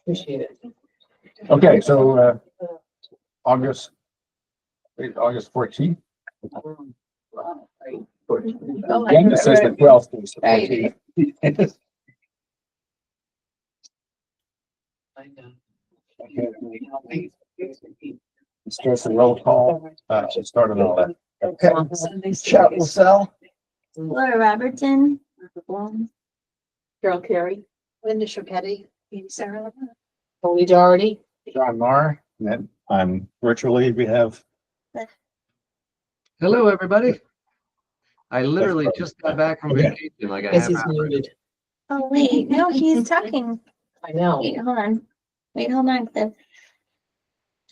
Appreciate it. Okay, so, August 14th. Again, it says the 12th. is the 14th. I know. Okay. Let's do some roll call. Should start it all that. Okay, Sundays. Chat LaSalle, Laura Robertson. Carol Carey. Linda Choquetti, Sarah. Tony Doherty. John Marr, and then virtually we have. Hello, everybody. I literally just got back from Okay. vacation, like a Yes, half he's hour. muted. Oh, wait, no, he's talking. I know. Wait, hold on. Wait, hold on.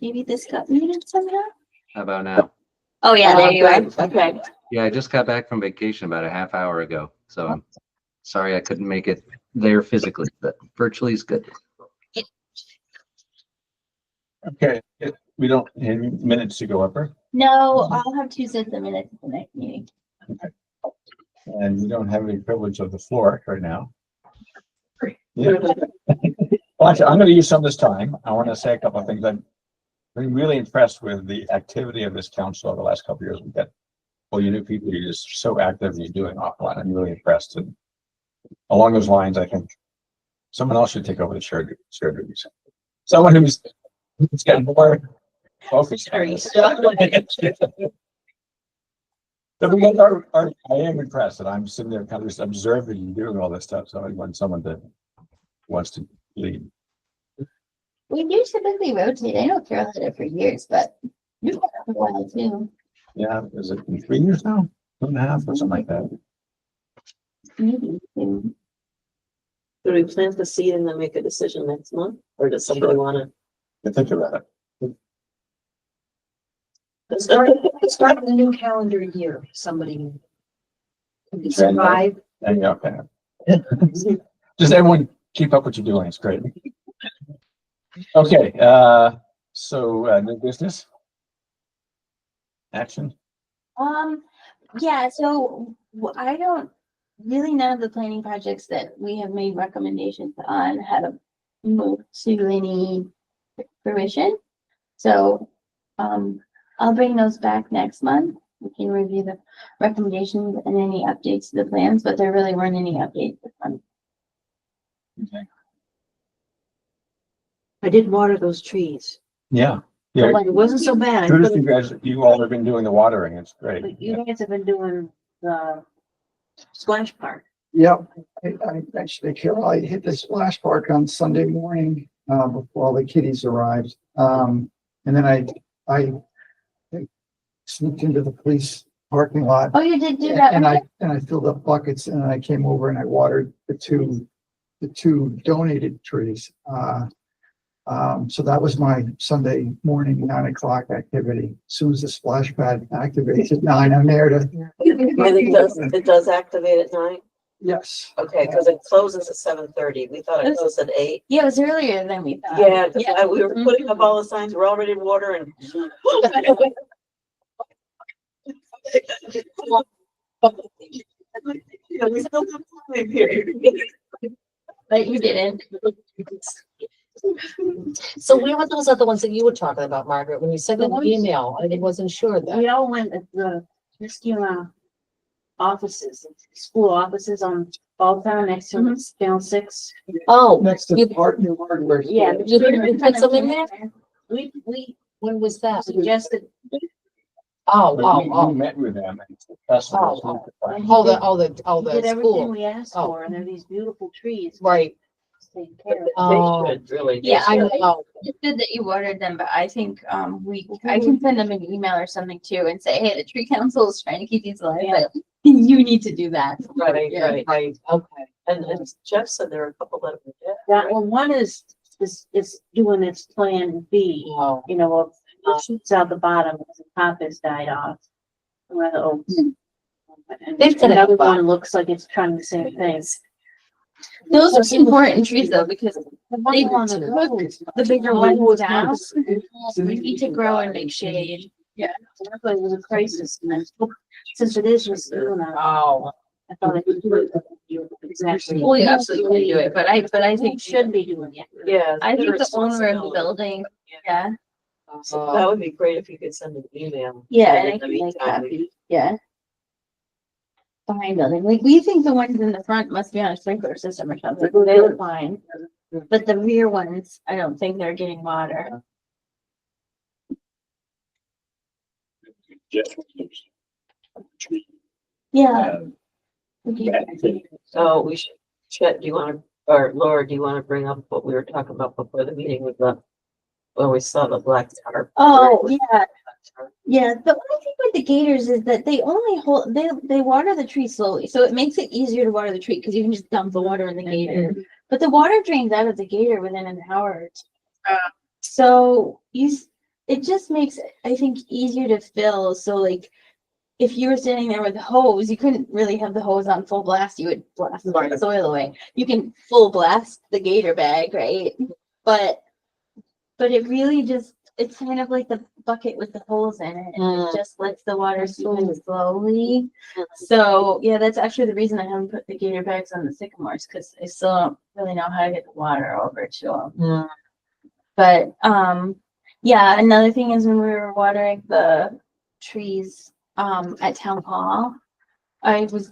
Maybe this got muted somehow? How about now? Oh, yeah, there you are. Good. Okay. Yeah, I just got back from vacation about a half hour ago, so I'm sorry I couldn't make it there physically, but virtually is good. Okay, we don't have minutes to go over, No, I'll have to set the minutes at the next meeting. and we don't have any privilege of the floor right now. Yeah. Well, actually, I'm gonna use some of this time. I want to say a couple of things. I'm really impressed with the activity of this council over the last couple of years. We've got all you new people, you're just so active and you're doing offline. I'm really impressed. And along those lines, I think someone else should take over the shared duties. Someone who's got more focus. on this. But I am impressed that I'm sitting there kind of just observing you doing all this stuff. So I want someone that wants to lead. We do typically rotate. I know Carol had it for years, but you've had it for a while too. Yeah, is it in 3 years now? 2.5 or something like that? Maybe. Do we plant the seed and then make a decision next month? Or does somebody want I think about it. to? Start the new calendar year, somebody. Can you survive? And yeah, okay. Just everyone keep up what you're doing. It's great. Okay, so new business? Action? Yeah, so I don't really know the planning projects that we have made recommendations on how to move to any fruition. So, I'll bring those back next month. We can review the recommendations and any updates to the plans, but there really weren't any updates this month. Okay. I did water those trees. Yeah. Yeah. It wasn't so bad. Kudos to you guys. You all have been doing the watering. It's great. But you guys have been doing the splash park. yep. I actually, Carol, I hit the splash park on Sunday morning, before all the kiddies arrived. And then I sneaked into the police parking lot. Oh, you did do that? And I filled up buckets and I came over and I watered the two donated trees. So that was my Sunday morning 9 o'clock activity. As soon as the splash pad activates at 9, I'm there to, And it does activate at 9? yes. Okay, because it closes at 7:30. We thought it closed at 8. Yeah, it was earlier than we thought. Yeah, 'cause we were putting up all the signs, we're already in water and. Yeah, we still have time here. But you didn't. So where were those other ones that you were talking about, Margaret, when you sent an email? I wasn't sure that. We all went at the rescue offices, school offices on Balltown next to Channel 6. Oh, Next to You- the new hardware. store. Yeah. you put some in there? We When was that? suggested, We met with them. And it's the festival. Oh, the we did everything school, we asked Oh. for, and they're these beautiful trees. right. Taken care of. Oh. They should, really. Yeah, I I know. It's good that you ordered them, but I think I can send them an email or something too and say, hey, the tree council is trying to keep these alive, but you need to do that. Right, Yeah. right. Okay. And Jeff said there were a couple that were dead. That well, one is doing its plan B, Oh, you know, it shoots out the bottom, the top has died off. Where the oaks. And They've done it another before. one looks like it's trying the same thing. Those are important trees though, because The one on the road, the bigger ones down, we need to grow and make shade. it was a crisis, and then since it is just doing that. oh, I thought I could do it. Exactly. Well, you absolutely can do it, but I think Should be doing it. Yeah. I think their the owner of the responsibility. building, yeah, So that would be great if you could send an email. yeah, And and I in the can make meantime, we- copy, yeah. Behind building, like, we think the ones in the front must be on a sprinkler system or something, they look fine. But the rear ones, I don't think they're getting water. Yeah. So we should, Chet, do you wanna, or Laura, do you wanna bring up what we were talking about before the meeting with the, when we saw the black tarp? Oh, yeah, yeah, the only thing with the gators is that they only hold, they water the tree slowly, so it makes it easier to water the tree, cause you can just dump the water in the gator. But the water drains out of the gator within an hour or two. So it just makes it, I think, easier to fill, so like, if you were standing there with a hose, you couldn't really have the hose on full blast, you would blast the soil away. You can full blast the gator bag, right? But it really just, it's kind of like the bucket with the holes in it, and it just lets the water swim slowly. So, yeah, that's actually the reason I haven't put the gator bags on the sycamores, because I still don't really know how to get the water over to them. But, yeah, another thing is when we were watering the trees, at town hall, I was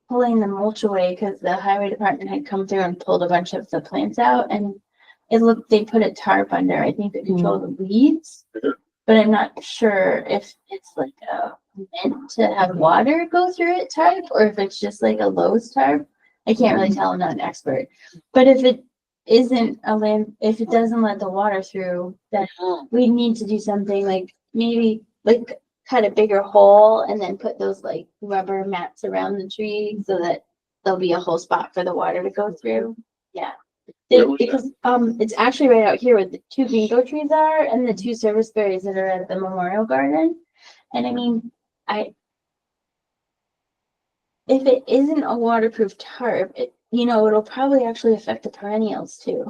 pulling the mulch away because the highway department had come through and pulled a bunch of the plants out, and it looked, they put a tarp under, I think, to control the weeds. But I'm not sure if it's like meant to have water go through it tarp, or if it's just like a Lowe's tarp. I can't really tell, I'm not an expert. But if it isn't if it doesn't let the water through, then we need to do something like maybe like cut a bigger hole and then put those like rubber mats around the tree so that there'll be a whole spot for the water to go through. Yeah. Because it's actually right out here where the two ginkgo trees are and the two service berries that are at the memorial garden. And I mean, if it isn't a waterproof tarp, it'll probably actually affect the perennials too.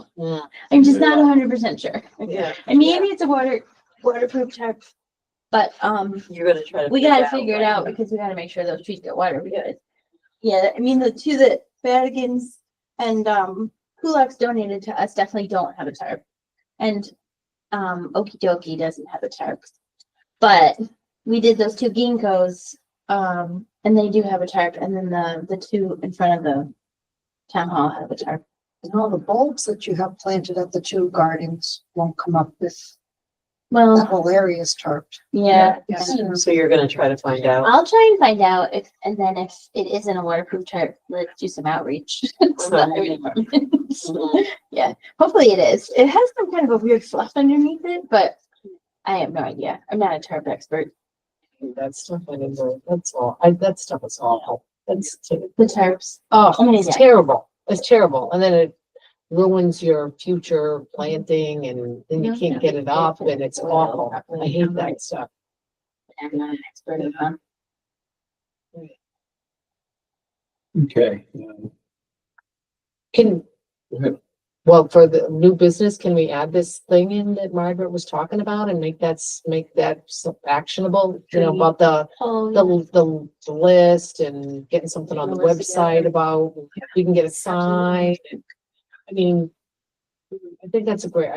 I'm just not 100% sure. Yeah. And maybe it's a waterproof tarp, but You're gonna try to. we gotta figure it out because we gotta make sure those trees get water because, yeah, I mean, the two that Badigans and Kulaks donated to us definitely don't have a tarp. And Okie Dokie doesn't have a tarp. But we did those two ginkgos, and they do have a tarp, and then the two in front of the town hall have a tarp. And all the bulbs that you have planted at the two gardens won't come up with, the Well, whole area is tarped. yeah. So you're gonna try to find out. I'll try and find out if it isn't a waterproof tarp, let's do some outreach. to the highway department. Yeah, hopefully it is. It has some kind of a weird fluff underneath it, but I have no idea. I'm not a tarp expert. That stuff, I didn't know, that's all, that stuff is awful. That's, The tarps. oh, I mean, it's yeah. terrible. It's terrible. And then it ruins your future planting and then you can't get it up and it's awful. I hate that stuff. I'm not an expert in them. Okay. Can, well, for the new business, can we add this thing in that Margaret was talking about and make that actionable, about Oh, the list and getting something on the The list website about, we can get a sign. I mean, I think that's a great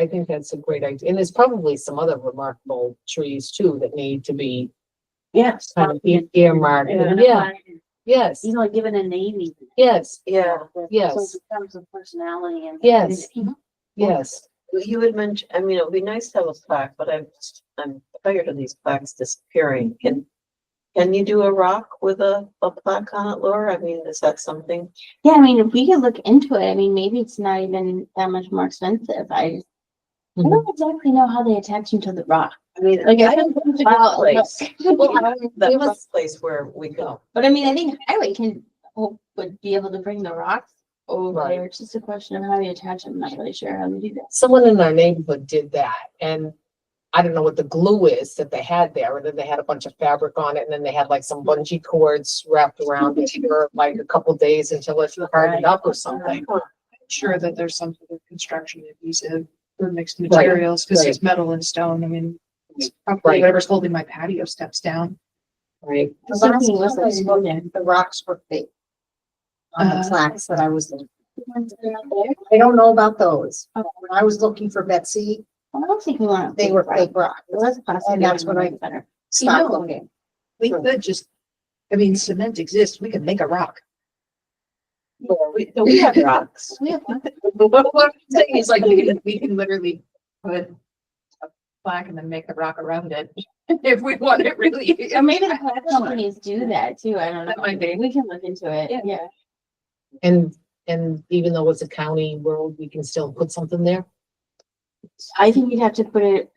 idea. And there's probably some other remarkable trees too that need to be Yes. kind of earmarked. Yeah, yes, Given a name even. yes, Yeah. yes, So it becomes a personality and. yes, yes. Well, you had mentioned, I mean, it would be nice to have a plaque, but I'm tired of these plaques disappearing. Can you do a rock with a plaque on it, Laura? I mean, is that something? yeah, I mean, if we could look into it, I mean, maybe it's not even that much more expensive. I don't exactly know how they attach them to the rock. I mean, Like, I I think don't we should have go a out. place. Well, That give us- rough place where we go. But I mean, I think highway would be able to bring the rocks over. Right. It's just a question of how you attach them. I'm not really sure how to do that. Someone in our neighborhood did that and I don't know what the glue is that they had there, and then they had a bunch of fabric on it, and then they had like some bungee cords wrapped around it for like a couple days until it hardened up or something. Sure that there's some sort of construction adhesive or mixed Right, materials, because right. it's metal and stone. I mean, it's Right. probably whatever's holding my patio steps down. Right. The Something last was time I like looked, smoother. the rocks were fake. On the Uh, plaques that I was looking. I don't know about those. Oh. When I was looking for Betsy, I don't think we want. they were fake rocks. Well, that's possible. And that's when I better. stopped know, looking. We could just, I mean, cement exists. We could make a rock. We have rocks. We have one. What I'm saying is like, we can literally put a plaque and then make a rock around it. If we want it really. Or maybe the plaque companies do that too. I don't know. That might be. We can look into it. Yeah. Yeah. And even though it's a county road, we can still put something there? I think you'd have to put it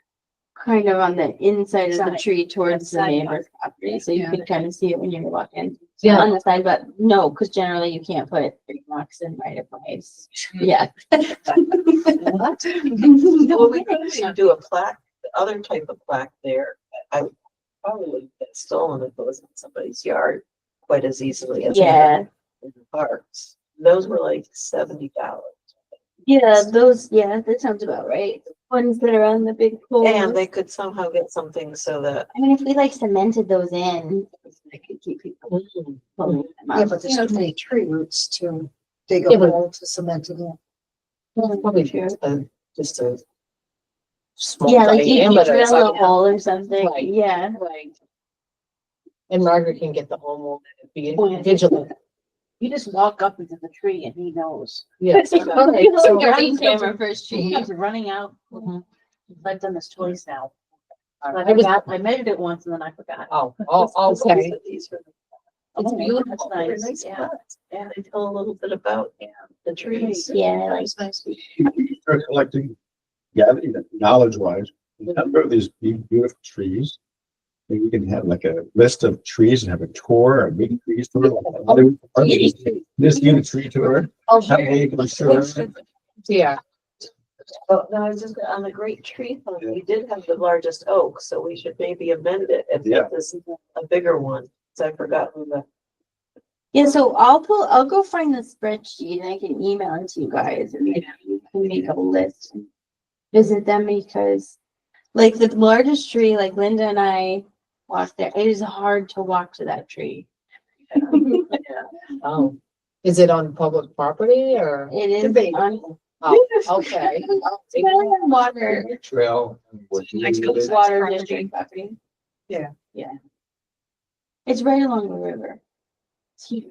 kind of on the inside of the Side. tree towards the Side. neighbor's property, so you Yeah. could kind of see it when you're walking. Yeah. On the side, but no, because generally you can't put rocks in right of ways. Yeah. Well, we could do a plaque, the other type of plaque there. I would probably get stolen if it was in somebody's yard quite as easily as. Yeah, In the parks. Those were like $70. yeah, those, yeah, that sounds about right. Ones that are on the big poles. And they could somehow get something so that. I mean, if we like cemented those in, I could keep people. pulling them Yeah, up. but there's too many tree roots to dig Yeah, a but- hole to cement it in. Probably just a small Yeah, like you diameter, drill so- a hole or something, Right. yeah. Right. And Margaret can get the homeowner to be Yeah. vigilant. You just walk up into the tree and he knows. Yes. Okay, Okay, so- Running camera first He tree. comes running out. Mhm. I've done this twice now. I I was- forgot, I measured it once and then I forgot. Okay. These were It's Oh, beautiful, That's it's nice, nice yeah. plaques. And they tell a little bit about the trees. Yeah, like, Start collecting, gathering knowledge wise, a number of these beautiful trees. Maybe we can have like a list of trees and have a tour, a big trees tour. This unit tree tour. Oh, Have a brochure. yeah. Well, no, I was just, on the Great Tree Fund, we did have the largest oak, so we should maybe amend it if Yeah. this is a bigger one. So I forgot who the. yeah, so I'll go find the spreadsheet and I can email it to you guys and maybe you can make a list. And visit them because like the largest tree, like Linda and I walked there, it is hard to walk to that tree. Oh, is it on public property or? It is on, Oh, okay. it's really on water, Trail. water district property. Yeah. Yeah. It's right along the river. It's huge.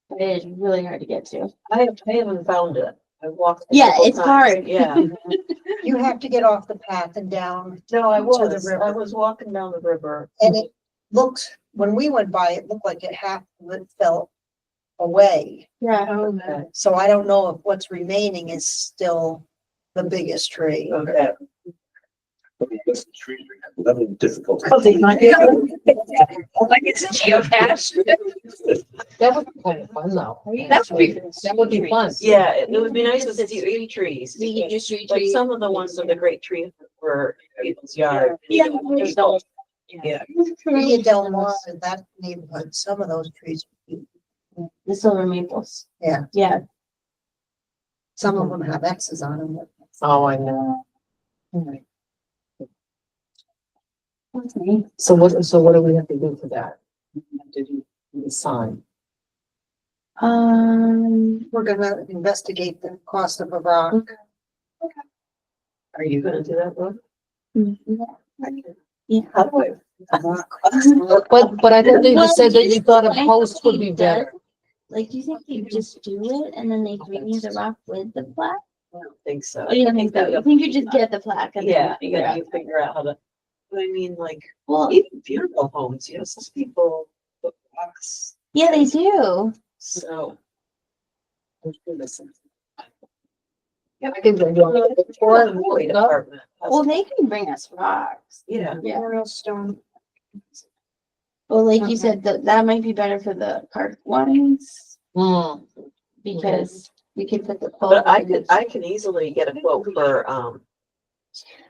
But it is really hard to get to. I haven't found it. I walked. a Yeah, couple it's times. hard. Yeah. You have to get off the path and down, No, I To the was, river. I was walking down the river. and it looked, when we went by, it looked like it half of it fell away. Yeah. Okay. So I don't know if what's remaining is still the biggest tree. Okay. Level of difficulty. Like it's a geocache. That would be kind of fun though. That would be. That would be fun. Yeah, it would be nice with the three trees. We can just Like retreat. some of the ones in the Great Tree were people's yard. Yeah. Just don't- Yeah. Villa Del Mar, in that neighborhood, some of those trees, The silver maples. Yeah. Yeah. some of them have X's on them. Oh, I know. That's nice. So what do we have to do for that? Did you sign? We're gonna investigate the cost of a rock. Are you gonna do that, Brooke? Yeah. How do I? But I think they Well, just said that you thought a I post would think be it better. does. Like, do you think you just do it and then they bring you the rock with the plaque? I don't think so. Or do you think that, you think you just get the plaque and then Yeah, you figure out? you figure out how to, I mean, like, Well, even funeral homes, you know, some people put rocks, yeah, they do. so. I think they're doing it. Or the highway department. has- Well, they can bring us rocks. Yeah. Yeah. Memorial Stone. Well, like you said, that might be better for the park ones Hmm. because we could put the. But I pole- can easily get a quote for, a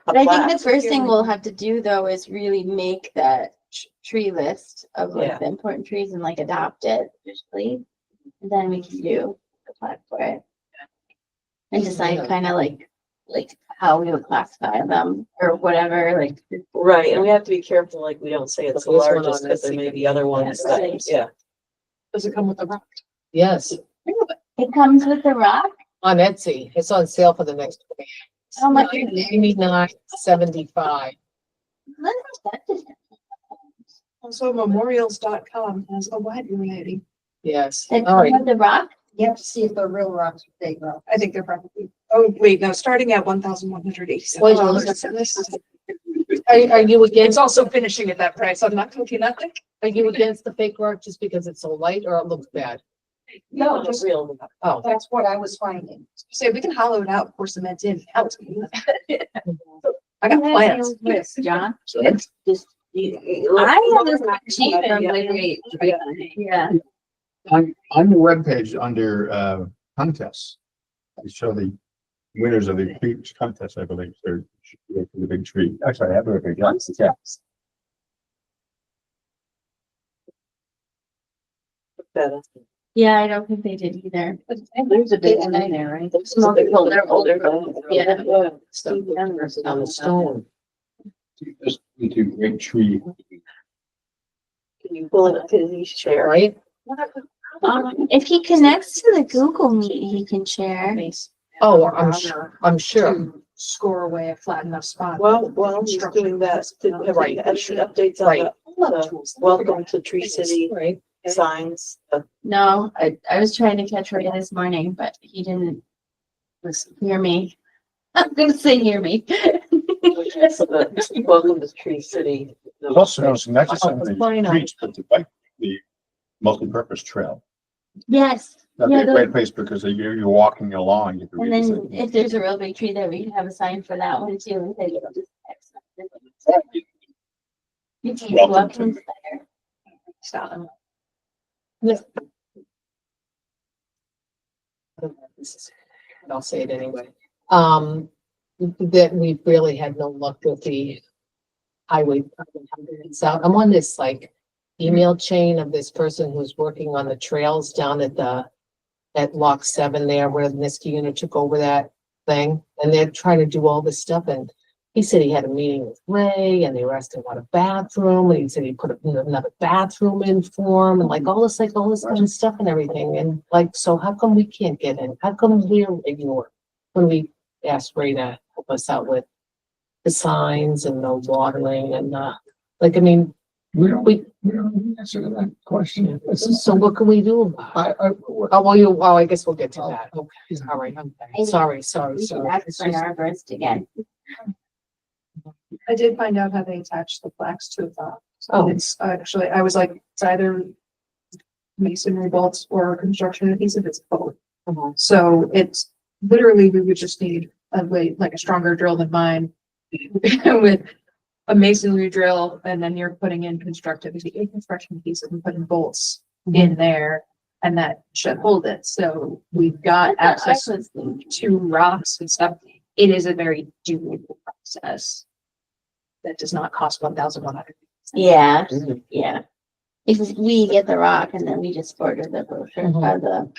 But I think plaque. the first thing we'll have to do though is really make that tree list of like Yeah. the important trees and like adopt it officially. And then we can do the plaque for it. And decide kind of like like how we would classify them or whatever, like. Right, and we have to be careful, like, we don't say it's the This one largest, on because this there may thing. be other ones that, Right. yeah. Does it come with a rock? Yes, It comes with the rock? on Etsy. It's on sale for the next week. How much? $99.75. Also, memorials.com has a wide variety. Yes, It all right. comes with the rock? You have to see if they're real rocks or fake rocks. I think they're probably, oh, wait, no, starting at 1,187. Well, Are you It's against, also finishing at that price. I'm not cooking nothing. are you against the fake rock just because it's so light or it looks bad? No, Just just, real. Oh, that's what I was finding. Say, we can hollow it out, pour cement in. Helps. I got plans. John? So It's just, I have this sheet from like, yeah. on the webpage under contests, they show the winners of the tree contest, I believe. They're the big tree. Actually, I have a big one. Yeah. Better. Yeah, I don't think they did either. There's a big one in there, right? There's some They're older, older. Yeah. Yeah. Steve Denver's on the stone. Just into great tree. Can you pull it up to his chair? right? If he connects to the Google Meet, he can share. Oh, I'm sure. To score away a flat enough spot. Well, he's doing that, Right. updates on Right. the welcome to Tree City Right. signs. No, I was trying to catch Ray this morning, but he didn't hear me. I'm gonna say hear me. Welcome to Tree City. Also, noticing not just some of the Why not? streets, but the bike, the multi-purpose trail. Yes, That'd Yeah, be a great place because you're walking along. You can and read the then thing. if there's a real big tree there, we can have a sign for that one too. And say, you can Welcome walk to- inside there. Stop. I'll say it anyway. That we've really had no luck with the highway. So I'm on this like email chain of this person who's working on the trails down at Lock 7 there where the Niski unit took over that thing. And they're trying to do all this stuff. And he said he had a meeting with Ray and they were asking about a bathroom. And he said he put another bathroom in for him and like all this kind of stuff and everything. And like, so how come we can't get in? How come we're ignored when we asked Ray to help us out with the signs and the watering and like, I mean, We don't, we, we don't have an answer to that question. so what can we do about it? I guess we'll get to that. Okay, all right, okay. Sorry. We should ask for an arborist again. I did find out how they attach the plaques to the. Oh. It's actually, I was like, it's either masonry bolts or construction adhesive, it's both. Uh-huh. So it's literally, we would just need a way, like a stronger drill than mine. With a masonry drill, and then you're putting in construction adhesive and putting bolts in there. And that should hold it. So we've got access to rocks and stuff. It is a very doable process. That does not cost 1,100. Yeah, Mhm. yeah. If we get the rock and then we just order the brochure or the.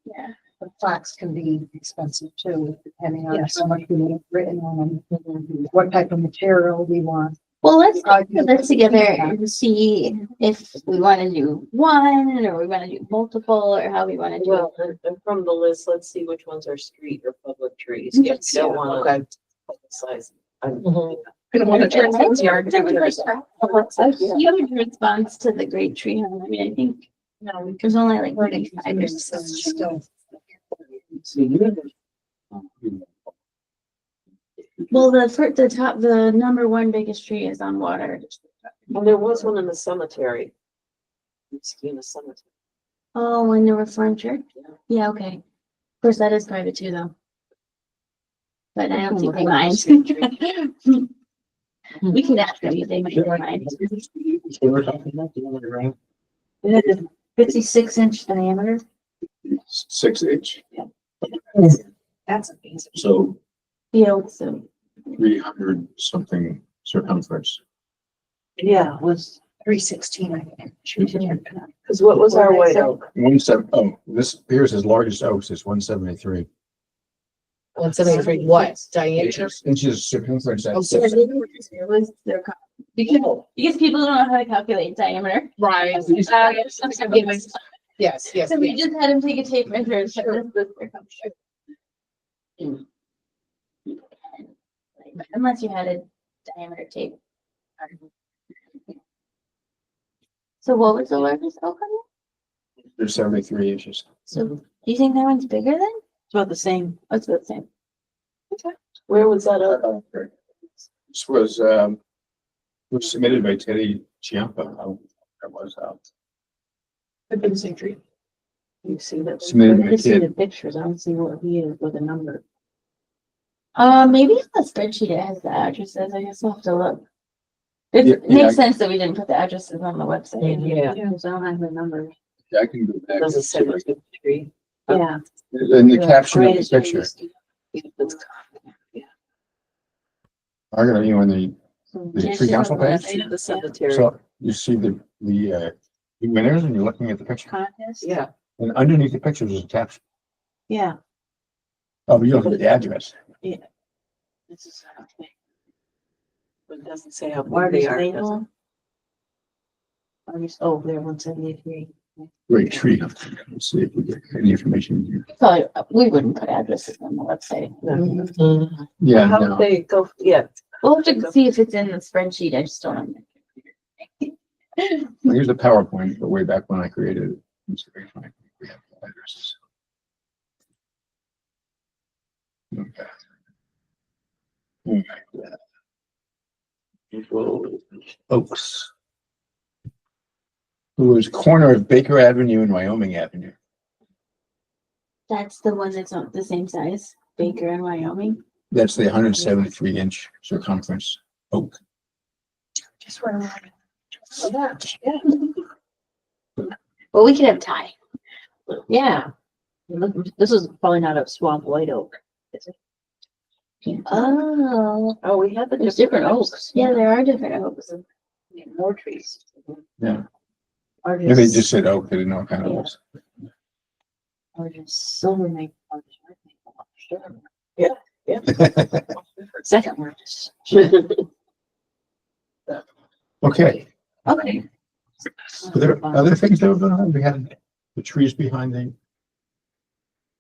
Yeah. The plaques can be expensive too, depending on Yes. how much we want written on them, what type of material we want. Well, let's put this together and see if we want to do one or we want to do multiple or how we want to do Well, it. and from the list, let's see which ones are street or public trees. Yeah, you don't wanna Okay. publicize. Mhm. We don't want to turn things yard. Huge response to the Great Tree Hunt. I mean, I think, there's only like 35 or so. Still. Well, the number one biggest tree is on water. And there was one in the cemetery. In the cemetery. Oh, in the Reformed Church? Yeah, okay. Of course, that is private too, though. But I don't think they mind. We can ask them if they might mind. So we're talking about the one around It is a 56-inch diameter. 6 inch, That's amazing. so Field, so 300 something circumference. Yeah, it was, 316, I think. because what was our white oak? This, here's his largest oaks is 173. 173, what, diameter? Inches circumference. Oh, that's- sorry. Because people don't know how to calculate diameter. Right. Yes, yes, So we yes. just had him take a tape measure and set this the circumference. Unless you had a diameter tape. So what was the largest oak on it? There's 73 inches. So do you think that one's bigger then? It's about the same. Oh, it's about the same. Where was that at? This was submitted by Teddy Chiampa. That was, Could be the same tree. You see that? Submitted I by just see the Ted. pictures. I don't see what he is with a number. Maybe it's the spreadsheet it has the addresses. I guess we'll have to look. It Yeah, makes yeah. sense that we didn't put the addresses on the website. Yeah, Because I don't have the number. I can go back. does it say it's a tree? Yeah. In the caption of the Greatest picture, trees. I'm gonna, on the tree council page. The cemetery. So you see the winners and you're looking at the picture. Contest? Yeah, And underneath the picture is a caption. Yeah. Oh, but you don't have the address. This is, but it doesn't say how big Artist they are. does it? manual. Artist, oh, they're 173. Great tree. Let's see if we get any information. Probably, we wouldn't put addresses on the website. Mhm. Yeah, How no. would they go, yeah, We'll have to see if it's in the spreadsheet. I just don't know. Here's the PowerPoint, but way back when I created it. It's very fine. We have addresses. Okay. Oaks. Who is corner of Baker Avenue and Wyoming Avenue. That's the one that's not the same size, Baker in Wyoming. That's the 173-inch circumference oak. Just where I'm. Well, we could have Ty. Yeah. Look, this is probably not a swamp white oak. Is it? Oh, oh, we had the there's different oaks. Yeah, there are different oaks. More trees. Yeah. Artist. Maybe they just said oak, they didn't know what kind of Yeah. oaks. Artist silver maple. Artist red maple, sure. Yeah. Second largest. Okay, Okay. are there other things that were going on? We had the trees behind the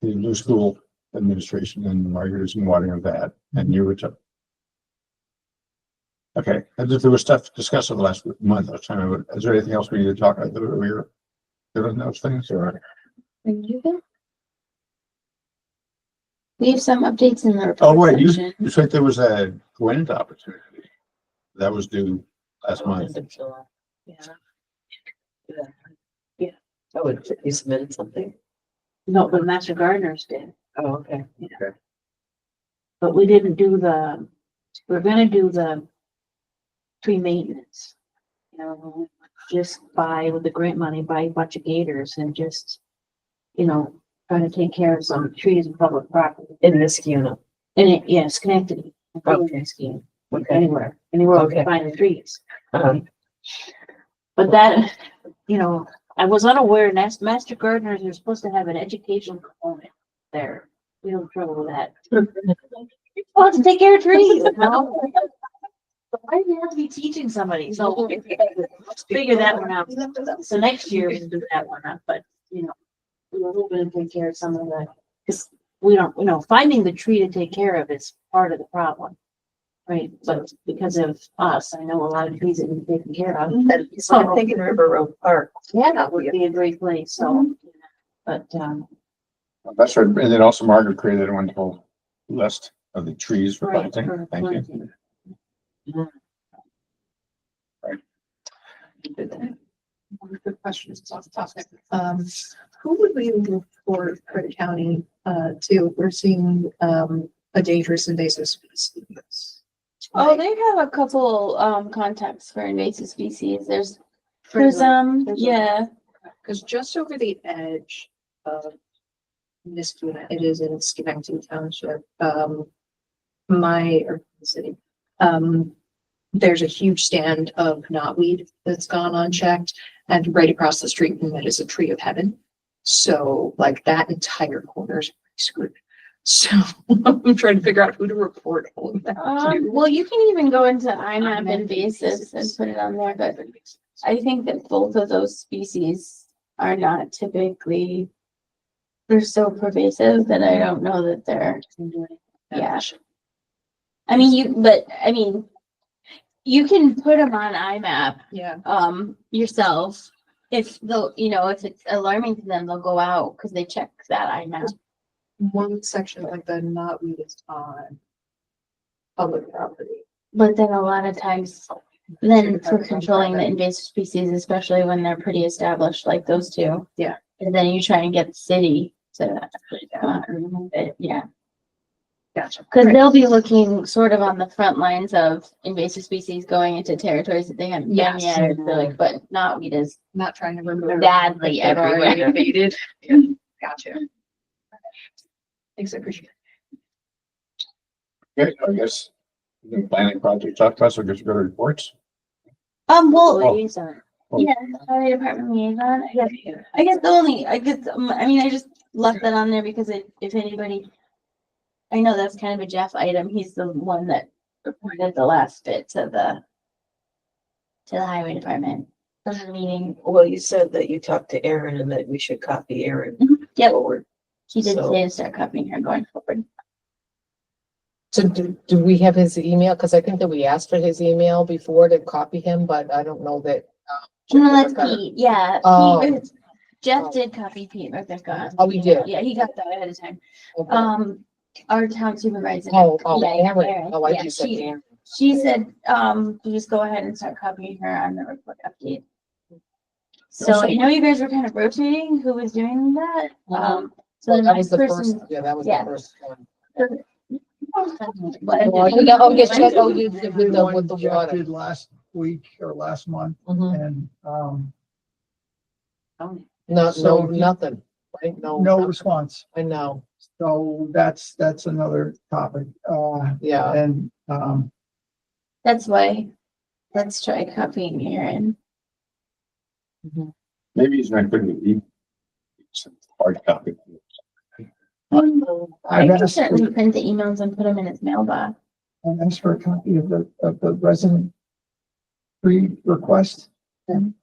new school administration and Margaret is in watering of that, and you were to. Okay, and if there was stuff discussed over the last month, I was trying to, is there anything else we need to talk about that we were doing those things or? We have some updates in the. Oh, report wait, section. you said there was a Gwent opportunity. That was due last month. Yeah. Oh, you submitted something? No, the Master Gardeners did, Oh, okay. but we didn't do we're gonna do the tree maintenance. You know, just buy with the grant money, buy a bunch of gators and just, try to take care of some trees and public property. In this unit. And it, yes, connected. Okay. Scheme, Okay. anywhere we Okay. can find the trees. Uh-huh. But that, I was unaware, Master Gardeners are supposed to have an educational component there. We don't have trouble with that. Oh, to take care of trees. No. Why do you have to be teaching somebody? So let's figure that one out. So next year we can do that one up, but, we're hoping to take care of some of the, because we don't, finding the tree to take care of is part of the problem. Right, but because of us, I know a lot of trees that need taken care of. So I'm thinking River Road Park. Yeah, that would be a great place, so, but, That's right. And then also Margaret created a wonderful list of the trees for right, planting. for Thank you. planting. Good questions, it's off the topic. Who would we look for Credit County, to, we're seeing, a dangerous invasive species? Oh, they have a couple, contacts for invasive species. There's, There's yeah. Because just over the edge of Niskuna, it is in Schenectady Township, or the city. There's a huge stand of knotweed that's gone unchecked, and right across the street from it is a tree of heaven. So like that entire corner is screwed. So I'm trying to figure out who to report all of that to. Well, you can even go into IMAP invasives and put it on there, but I think that both of those species are not typically, they're so pervasive that I don't know that they're, yeah. I mean, you can put them on IMAP, Yeah. yourself. If they'll, if it's alarming to them, they'll go out because they check that IMAP. One section like the knotweed is on public property. But then a lot of times, then for controlling the invasive species, especially when they're pretty established, like those two. Yeah. And then you try and get the city to remove it, yeah. Gotcha. Because they'll be looking sort of on the front lines of invasive species going into territories that they haven't been Yes. yet. Or they're like, but knotweed is Not trying to remove. badly They're already everywhere. invaded. Yeah, gotcha. Thanks, I appreciate it. Okay, I guess the planning project talked about, so just go to reports. Well, Oh. liaison. Yeah, highway department liaison. I guess I just left that on there because if anybody, I know that's kind of a Jeff item. He's the one that reported the last bit to the highway department from the meeting. Well, you said that you talked to Aaron and that we should copy Aaron Yep, forward. he did So- say to start copying her going forward. So do we have his email? Cause I think that we asked for his email before to copy him, but I don't know that. No, that's Pete. Yeah, Oh. Pete. Jeff did copy Pete Rebecca. Oh, we did? Yeah, he got that ahead of time. Okay. Our town supervisor. Oh, yeah, Aaron. Aaron. Oh, I Yeah, just said she- Aaron. She said, to just go ahead and start copying her on the report update. So I know you guys were kind of rotating who was doing that. So Well, the that was next the first, person. yeah, that was the yeah. first one. But- Oh, you did with the One Jeff water. did last week or last month, Mhm. and, No, So no, he- nothing, right? No. no nothing. response. I know, So that's another topic. yeah. And, That's why, let's try copying Aaron. Maybe he's not good with some hard copy. I I've can asked, certainly print the emails and put them in his mailbox. I've asked for a copy of the resident request. Mhm.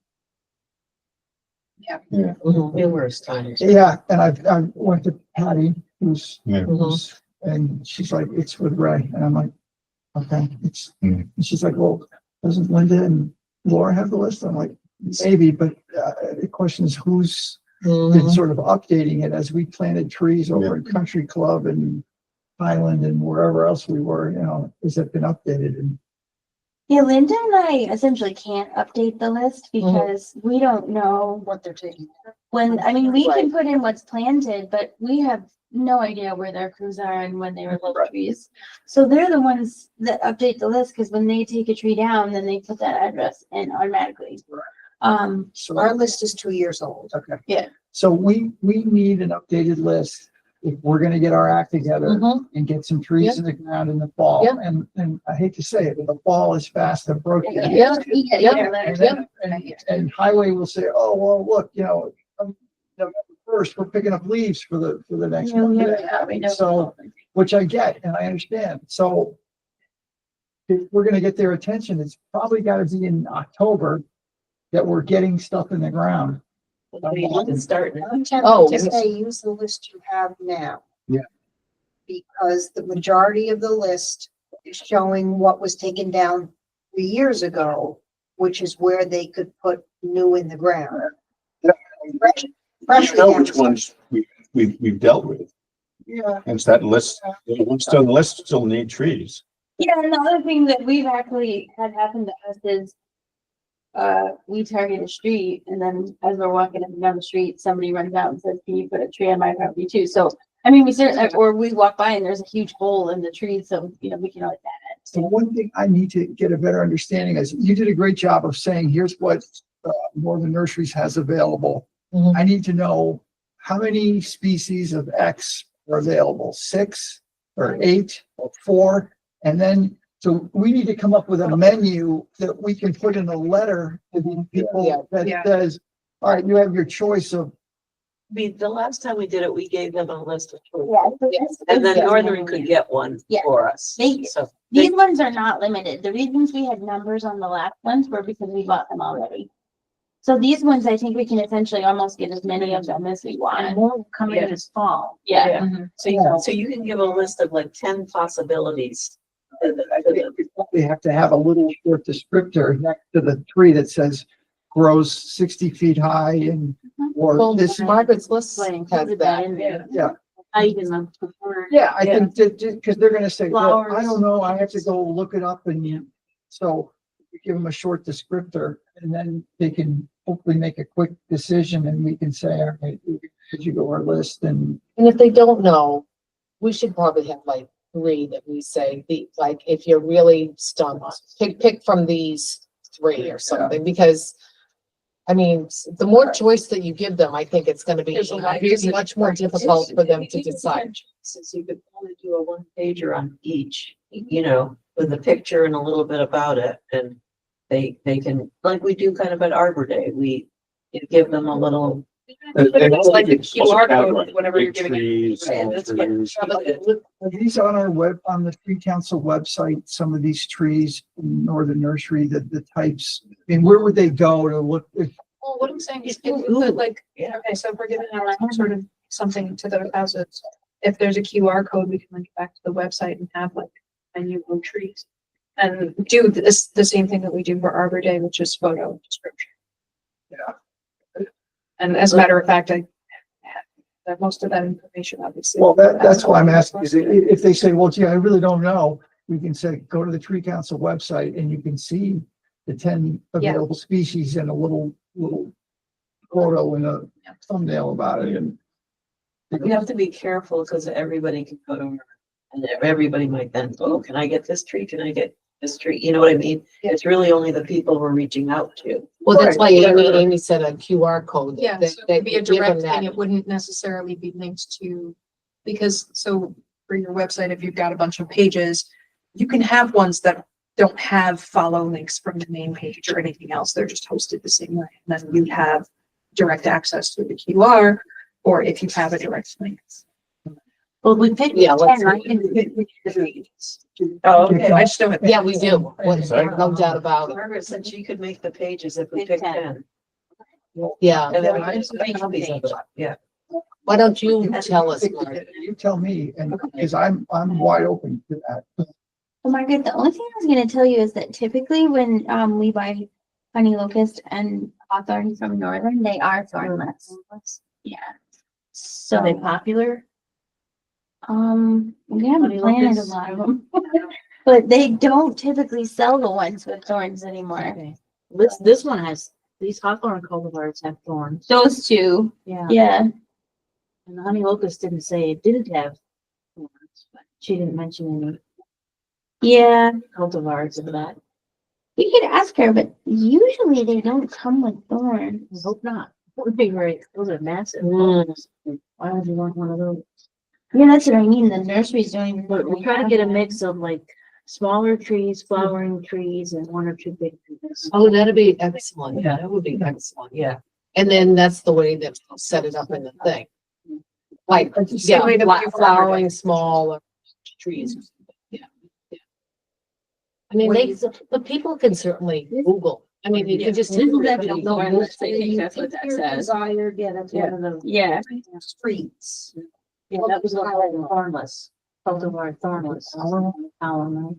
Numerous times. Yeah, and I went to Patty, who's, Yeah. who's, and she's like, it's with Ray, and I'm like, okay, it's, Mhm. and she's like, well, doesn't Linda and Laura have the list? I'm like, maybe, but, the question is who's been Mhm. sort of updating it as we planted trees over in Country Club and Highland and wherever else we were, has it been updated? And Yeah, Linda and I essentially can't update the list because we don't know What they're taking. when, I mean, we can put in what's planted, but we have no idea where their crews are and when they remove trees. So they're the ones that update the list, because when they take a tree down, then they put that address in automatically. so. Our list is 2 years old. Okay. Yeah. So we need an updated list if we're gonna get our act together Mhm. and get some trees in the ground in the fall. Yeah. And I hate to say it, but the fall is fast approaching. Yeah, And then, and highway will say, oh, well, look, November 1st, we're picking up leaves for the next month. So, which I get and I understand. So if we're gonna get their attention, it's probably gotta be in October that we're getting stuff in the ground. We need to start now. I'm Oh, tempted to yes. say use the list you have now. Yeah. Because the majority of the list is showing what was taken down 3 years ago, which is where they could put new in the ground. Fresh- We Freshly know down. which ones we've dealt with. Yeah. And it's that list, the ones on the list still need trees. Yeah, and the other thing that we've actually had happen to us is we target a street, and then as we're walking up and down the street, somebody runs out and says, can you put a tree on my property too? So, I mean, we certainly, or we walk by and there's a huge hole in the tree, so, we can always add So one thing I need to get a better understanding is you did a great job of saying, here's what Northern Nurseries has available. Mhm. I need to know how many species of X are available, 6 or 8 or 4? And then, so we need to come up with a menu that we can put in a letter to the Yeah. people that Yeah. says, all right, you have your choice of The last time we did it, we gave them a list of trees. Yeah. so Yeah. this- And then this is Northern one, could yeah. get one Yeah. for us. They- So These ones are not limited. The reasons we had numbers on the last ones were because we bought them already. So these ones, I think we can essentially almost get as many of them as we And want. more will come in Yeah. this fall. Yeah. Yeah. So you can give a list of like 10 possibilities. You probably have to have a little short descriptor next to the tree that says grows 60 feet high and, or Well, this. Margaret's list But has included that. that in there. Yeah. Height and the preferred. Yeah, I Yeah. think because they're gonna say, well, I Flowers. don't know, I have to go look it up and so you give them a short descriptor and then they can hopefully make a quick decision and we can say, all right, as you go our list and And if they don't know, we should probably have like 3 that we say, like, if you're really stumped, pick from these 3 or something, because I mean, the more choice that you give them, I think it's gonna be There's a lot much more difficult for them to decide. Since you could only do a one pager on each, you know, with a picture and a little bit about it, and they can, like we do kind of at Arbor Day, we give them a little. It's like the QR code, whatever you're giving. Trees, Right, that's what- trees. are these on our on the tree council website, some of these trees in Northern Nursery, the types, I mean, where would they go to look? Well, what I'm saying is, if we could like, Yeah. okay, so if we're giving out sort of something to the houses, if there's a QR code, we can link it back to the website and have like a menu of trees. And do this, the same thing that we do for Arbor Day, which is photo description. Yeah. And as a matter of fact, I have most of that information, obviously. Well, that's why I'm asking, is if they say, well, gee, I really don't know, we can say, go to the tree council website and you can see the 10 available species and a little photo and a thumbnail about it and. We have to be careful because everybody can go to, and everybody might then, oh, can I get this tree? Can I get this tree? You know what I mean? Yeah. It's really only the people we're reaching out to. Well, that's why Right. Amy said a QR code. Yeah, that- so it that could be a you give them direct that. thing. It wouldn't necessarily be linked to, because so for your website, if you've got a bunch of pages, you can have ones that don't have follow links from the main page or anything else. They're just hosted the same way. And then you have direct access to the QR, or if you have a direct link. Well, we picked Yeah, let's 10, I see. can pick the trees. Oh, okay. I just don't have. Yeah, we do. Sorry? No doubt about it. Margaret said she could make the pages if we Pick pick 10. 10. Yeah. And then we Yeah, can make copies of it. Yeah. Why don't you tell us, Margaret? You tell me, and, because I'm wide open to that. Well, Margaret, the only thing I was gonna tell you is that typically when we buy honey locust and hawthorn from Northern, they are thornless. Yeah. So they So, popular? we haven't Honey planted a locusts? lot of them. But they don't typically sell the ones with thorns anymore. Okay. This one has, these hawthorn cultivars have thorns. Those two, Yeah. yeah. And the honey locust didn't say it didn't have thorns, but she didn't mention any Yeah, cultivars of that. we could ask her, but usually they don't come with thorns. I hope not. That would be great. Those are massive. Mm. thorns. Why would you want one of those? Yeah, that's what I mean. The nurseries don't even. But we'll try to get a mix of like smaller trees, flowering trees, and 1 or 2 big trees. Oh, that'd be excellent. Yeah, that would be excellent. Yeah. And then that's the way that we'll set it up in the thing. Like, yeah, way that we do for flowering small trees. Yeah. Yeah. I mean, but people can certainly Google. I mean, you can just. Isn't that Google. the thornless? I think that's what that says. Yeah, that's one of the. Yeah. Streets. Yeah, that was one of the thornless. Cultivar thornless. Alamo.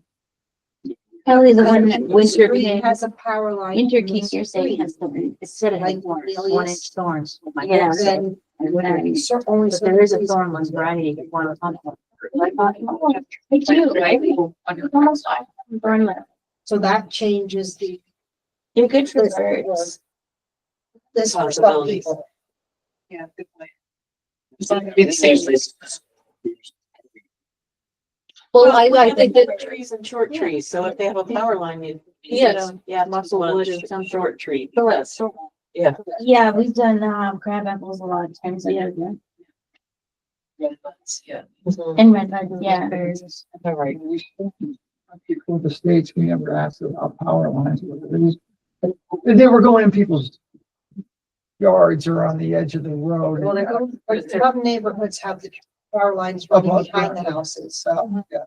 Probably the one that Winter Street King, has a power line. Winter in the King, you're saying street. has the. Instead of Like thorns, lilies. 1-inch thorns. Oh my Yeah. goodness. Then, only But there is a certain thornless variety if you want to hunt one. Me too, right? Almost all thornless. So that changes the, They're good for birds. this for some Possibilities. people. Yeah, good point. It's not gonna be the same place. Well, I think that, Trees and short trees, so if they have a power line, you. Yes. Yeah, Muscle muscle wood wood, and some short tree. So Yes. so Yeah, we've done crab apples a lot of times. Yeah. Redbuds, yeah. And red buds, yeah. All right. People in the States, we never asked about power lines. They were going in people's yards are on the edge of the road. Well, they're going. But some neighborhoods have the power lines running Above behind the ground. houses, so. Yeah.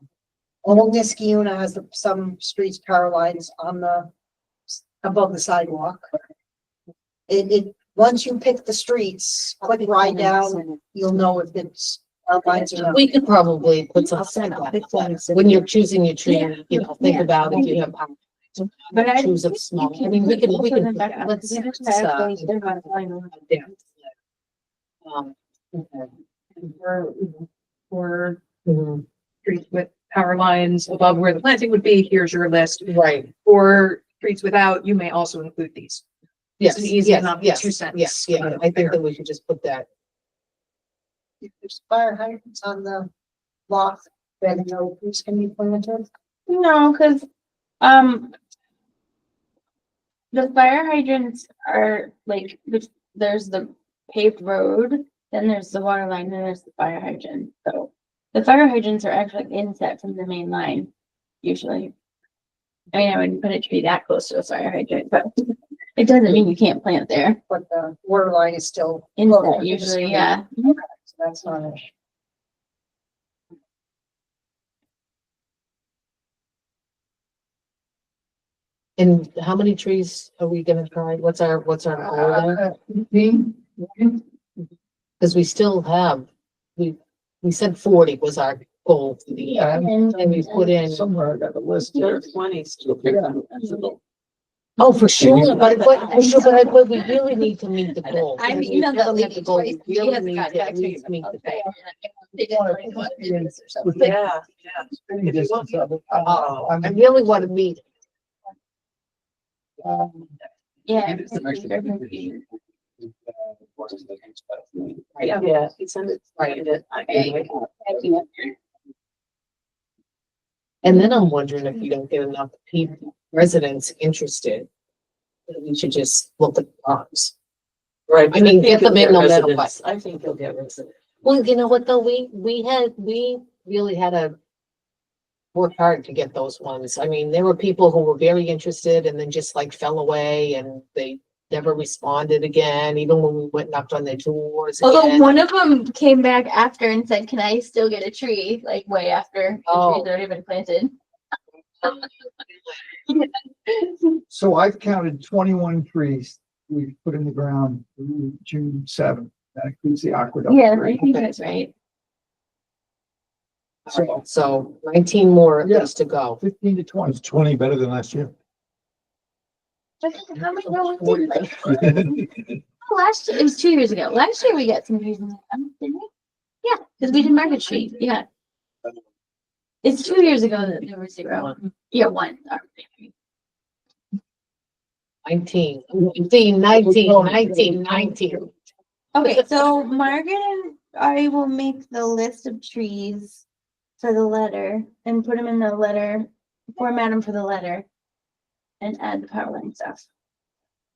Old Niskiuna has some streets power lines on the, above the sidewalk. Once you pick the streets, click right down, you'll know if it's power lines or not. We could probably put I'll something send like a picture. that. When you're choosing your tree, Yeah. you know, think Yeah. about if you have. But I Choose a think small, you I mean, we can, put them back up. let's. Yeah, let's, that's uh, what they're gonna find. yeah. For Mhm. streets with power lines above where the planting would be, here's your list. Right, For streets without, you may also include these. yes, an easy yes, enough yes, 2 cents yes, yeah, kind of I think there. that we should just put that. If there's fire hydrants on the lot, then no trees can be planted. No, cause, the fire hydrants are like, there's the paved road, then there's the water line, then there's the fire hydrant, so. The fire hydrants are actually inset from the main line, usually. I mean, I wouldn't put a tree that close to a fire hydrant, but it doesn't mean you can't plant there. But the water line is still. Inset usually, yeah. So that's not an issue. And how many trees are we gonna try? What's our goal there? Cause we still have, we said 40 was our goal for the year. Yeah, And we put in, somewhere I got the list here. 20 still. Yeah. oh, for sure, but we really need to meet the goal. I Because mean, we that haven't met lady the goal. twice, We she really hasn't need got to back at to me. least meet the goal. Yeah, Any distance of it. I I'm- really want to meet. Yeah. yeah, he sent it. Right. Okay. And then I'm wondering if you don't get enough people, residents interested. that we should just look at the parks. Right. I mean, get them in no matter what. Residents. I think you'll get residents. Well, you know what, though, we really had to work hard to get those ones. I mean, there were people who were very interested and then just like fell away and they never responded again, even when we went and knocked on their doors Although again. one of them came back after and said, "Can I still get a tree?" Like way after the Oh. tree's already been planted. So I've counted 21 trees we put in the ground through June 7th. That includes the aqueduct. Yeah, tree. I think that's right. So 19 more at Yeah. least to go. 15 to 20. Was 20 better than last year? How many no one did like last year? It was 2 years ago. Last year we got some trees in the ground, didn't we? Yeah, because we did Market Street. Yeah. It's 2 years ago that there was 0. Yeah, 1. Sorry. 19, 19. Okay, so Margaret and I will make the list of trees for the letter and put them in the letter, format them for the letter. And add the power line stuff.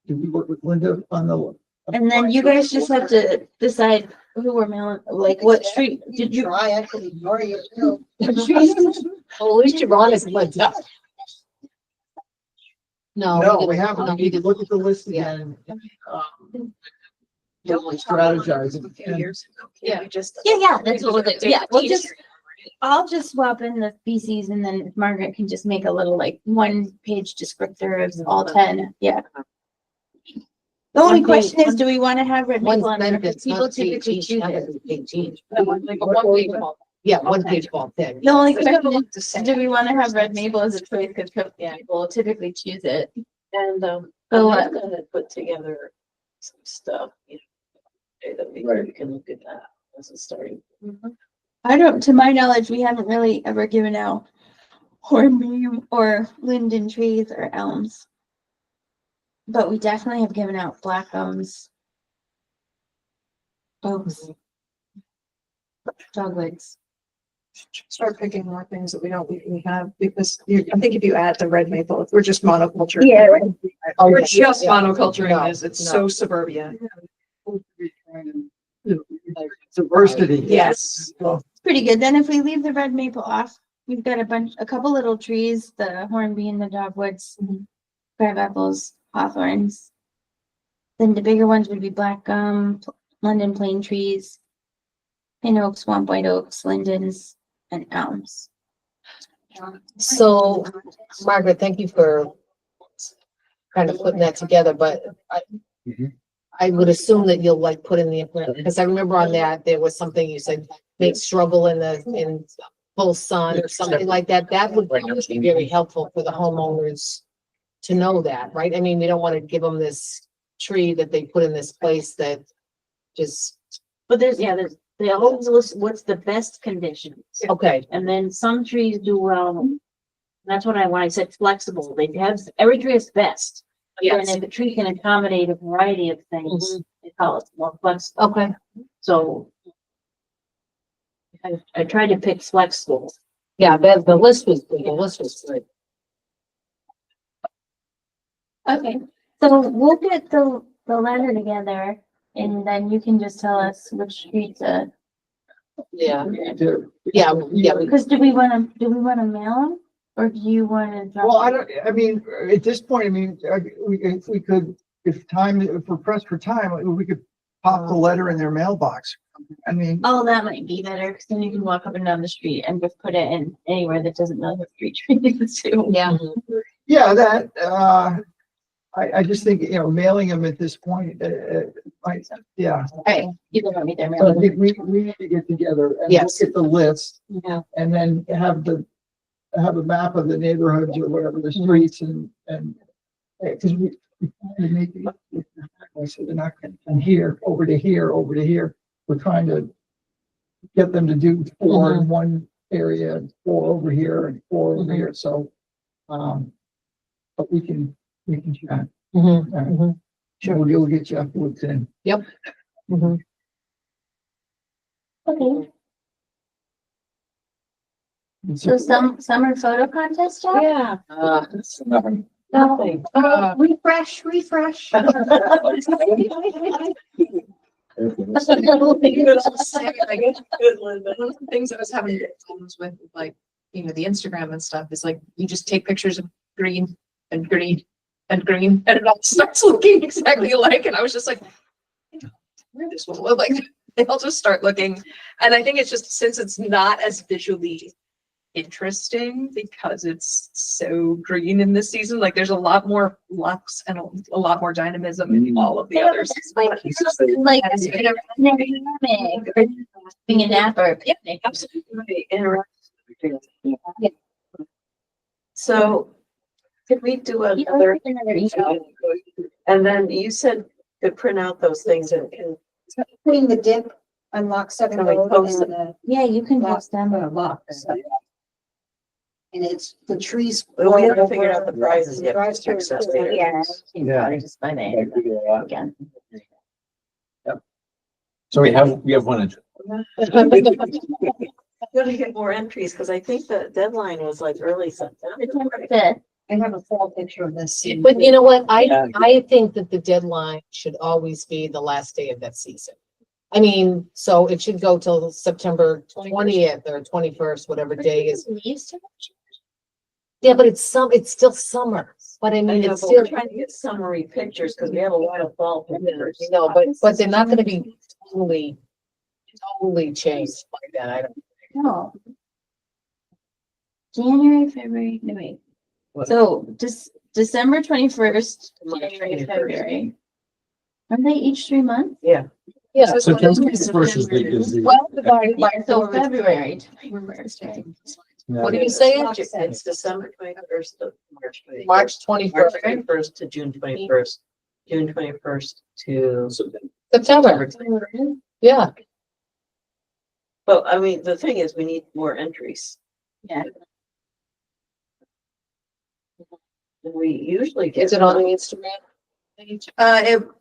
Did we work with Linda on the? And then you guys just have to decide who we're mailing, like what street, did you? Try, I could ignore you too. what streets? Well, at least you're honest, Linda. No. No, we haven't. no, We need to look at the list again. Really strategize. Yeah, just. Yeah, that's what we'll do. Yeah, we'll just, I'll just swap in the species and then Margaret can just make a little like 1-page descriptor of all 10. Yeah. The only One question page, is, do we want to have red One maple on there? Because sentence, people not page typically each, choose not it. every page each. One page. Yeah, one page ball pen. The only question is, do we want to have red maple as a choice? Because people typically choose it. And, So, I'm gonna put together some stuff, you know, so that we Right. can look at that as a starting. I don't, to my knowledge, we haven't really ever given out hornbeam or linden trees or elms. But we definitely have given out black gums. Oaks. Dogwoods. Start picking more things that we have, because I think if you add the red maple, if we're just monoculture. Yeah. Oh, We're yeah, just yeah. monoculturing No, this, it's no. so suburbia. Diversity. Yes. It's pretty good. Then if we leave the red maple off, we've got a couple little trees, the hornbeam, the dogwoods, crab apples, hawthorns. Then the bigger ones would be black gum, London plane trees, pin oaks, swamp white oaks, lindens, and elms. So, Margaret, thank you for kind of putting that together, but Mhm. I would assume that you'll like put in the, because I remember on that, there was something you said, make struggle in full sun or something like that. That would be very helpful for the homeowners to know that, right? I mean, we don't want to give them this tree that they put in this place that just, But there's, they always list what's the best conditions. okay, And then some trees do well. That's what when I said flexible, they have, every tree is best. And yes, if a tree can accommodate a variety of things, they call it more flexible. okay, So I tried to pick flexible. yeah, the list was good, the list was good. Okay, so we'll get the letter together and then you can just tell us which streets, Yeah, There- yeah, because do we wanna mail them? Or do you wanna? drop Well, I them? don't, I mean, at this point, I mean, if we could, if we're pressed for time, we could pop the letter in their mailbox. I mean, Oh, that might be better, because then you can walk up and down the street and just put it in anywhere that doesn't know the street trees too. yeah. yeah, that, I just think, mailing them at this point, yeah. Alright, you can want me there, So I Mary. think we need to get together and look Yes. at the list Yeah. and then have a map of the neighborhoods or whatever, the streets and, because we make it, I said, they're not from here, over to here, over to here. We're trying to get them to do 4 in one area and 4 over here and 4 over here, so, but we can chat. Sure, we'll get you afterwards then. Mhm. Okay, so summer photo contest, Jeff? Yeah. No. Refresh. One of the things I was having problems with, like, the Instagram and stuff is like, you just take pictures of green and green and green, and it all starts looking exactly alike, and I was just like, where this one look like, they all just start looking, and I think it's just, since it's not as visually interesting because it's so green in this season, like, there's a lot more lux and a lot more dynamism in all of the others. Like being a nap or a picnic. Absolutely. So could we do another? And then you said to print out those things and Putting the dip on Lock 7 Can we Road post and the Yeah, you can post them. lock. And it's the trees. But we haven't figured out the prizes yet. Drive through. Access later. Yeah. Just by name again. So we have one. Gotta get more entries, because I think the deadline was like early September. September 5th. I have a full picture of this. But you know what? Yeah. I think that the deadline should always be the last day of that season. I mean, so it should go till September 20th or 21st, whatever day is. Leaves too much? Yeah, but it's still summer, but I I mean, know, it's but we're still, trying to get summary pictures, because we have a lot of fall pictures. you know, but they're not gonna be totally changed like that. I don't. No. January, February, no wait. What? So December 21st, March January, 21st. February. Aren't they each 3 months? Yeah. So first is the. Well, divided by So four. February 21st, right? What do you say? It's December 21st to March 21st. March 21st, 21st to June 21st, June 21st to. September. Yeah. But I mean, the thing is, we need more entries. Yeah. And we usually get. Is it on the Instagram?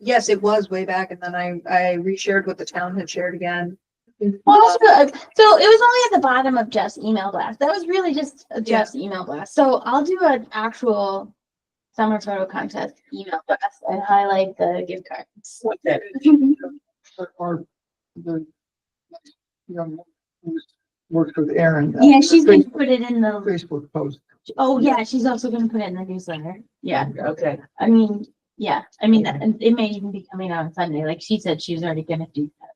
Yes, it was way back, and then I reshared what the town had shared again. Well, so it was only at the bottom of Jeff's email blast. That was really just a Jeff's email blast. So I'll do an actual summer photo contest email blast and highlight the gift cards. Or the young woman who works with Aaron. Yeah, she's gonna put it in the, Facebook post. oh yeah, she's also gonna put it in the newsletter. Yeah, Okay, I mean, Yeah, I mean, and it may even be coming out on Sunday, like she said, she was already gonna do that.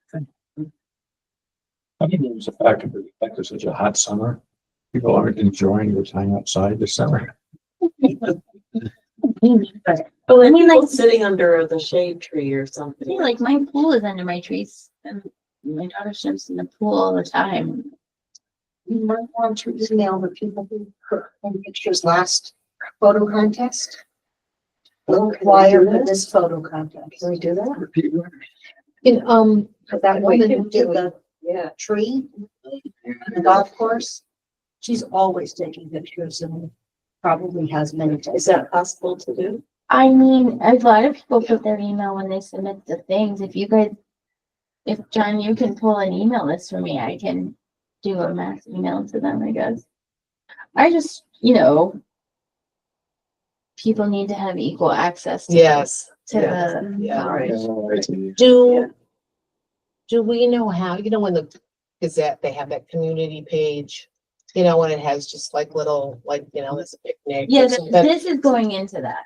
I think it was a factor that it was such a hot summer. People aren't enjoying their time outside this summer. Well, I mean, like- sitting under the shade tree or something. Yeah, like my pool is under my trees and my daughter swims in the pool all the time. You might want to email the people who put in pictures last photo contest. We'll inquire for this photo contest. Can we do that? Cause that woman who did the Yeah. tree in the golf course, she's always taking pictures and probably has many. Is that possible to do? I mean, a lot of people put their email when they submit the things. If you guys, if John, you can pull an email list for me, I can do a mass email to them, I guess. I just, people need to have equal access to Yes. to Yeah. the. Yeah. Right. Do we know how, in the Gazette, they have that community page, and it has just like little, there's a picnic. Yeah, or something. this is going into that.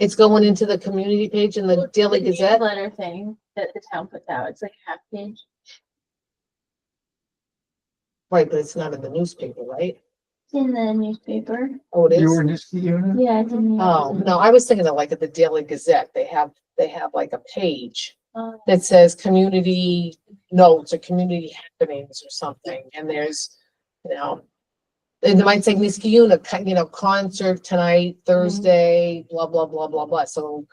It's going into the community page in the Daily The Gazette. newsletter thing that the town puts out. It's like a half page. Right, but it's not in the newspaper, right? It's in the newspaper. Oh, it Your is? unit? Yeah, it's in the. Oh, no, I was thinking of like at the Daily Gazette, they have like a page Oh. that says community notes or community happenings or something, and there's, and it might say Niskayuna, concert tonight, Thursday, blah, blah, blah, blah, blah, so,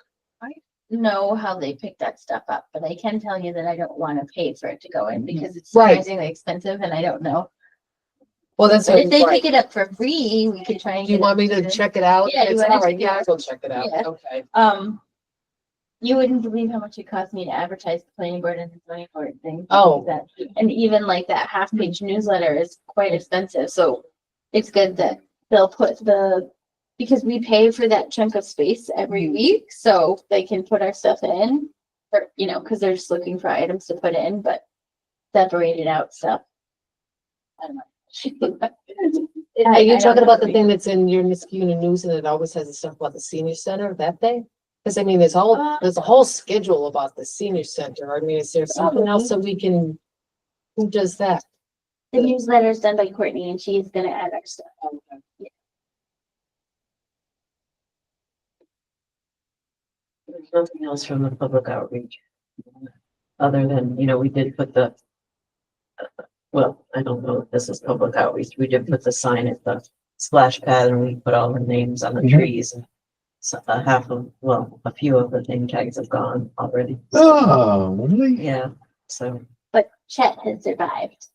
Know how they pick that stuff up, but I can tell you that I don't want to pay for it to go in because it's Right. surprisingly expensive and I don't know. well, that's. But if they right. pick it up for free, we could try and. Do you get want me it to check it out? Yeah, you It's wanna all right, check it yeah, out? I'll go check it out, Yeah. okay. You wouldn't believe how much it cost me to advertise the planning board and the zoning board thing. Oh. That, and even like that half page newsletter is quite expensive, so it's good that they'll put because we pay for that chunk of space every week, so they can put our stuff in. Or, cause they're just looking for items to put in, but separated out stuff. I don't know. Are you I don't talking know about the the thing that's in your Niskayuna News and it always has the stuff about the senior center that day? Cause I mean, there's a whole schedule about the senior center. I mean, is there something else that we can, who does that? The newsletter is done by Courtney and she's gonna add our stuff. There's nothing else from the public outreach. Other than, we did put well, I don't know if this is public outreach. We did put the sign at the splash pad and we put all the names on the Mhm. trees. And so a few of the name tags have gone already. Oh, really? Yeah, so. But Chet has survived.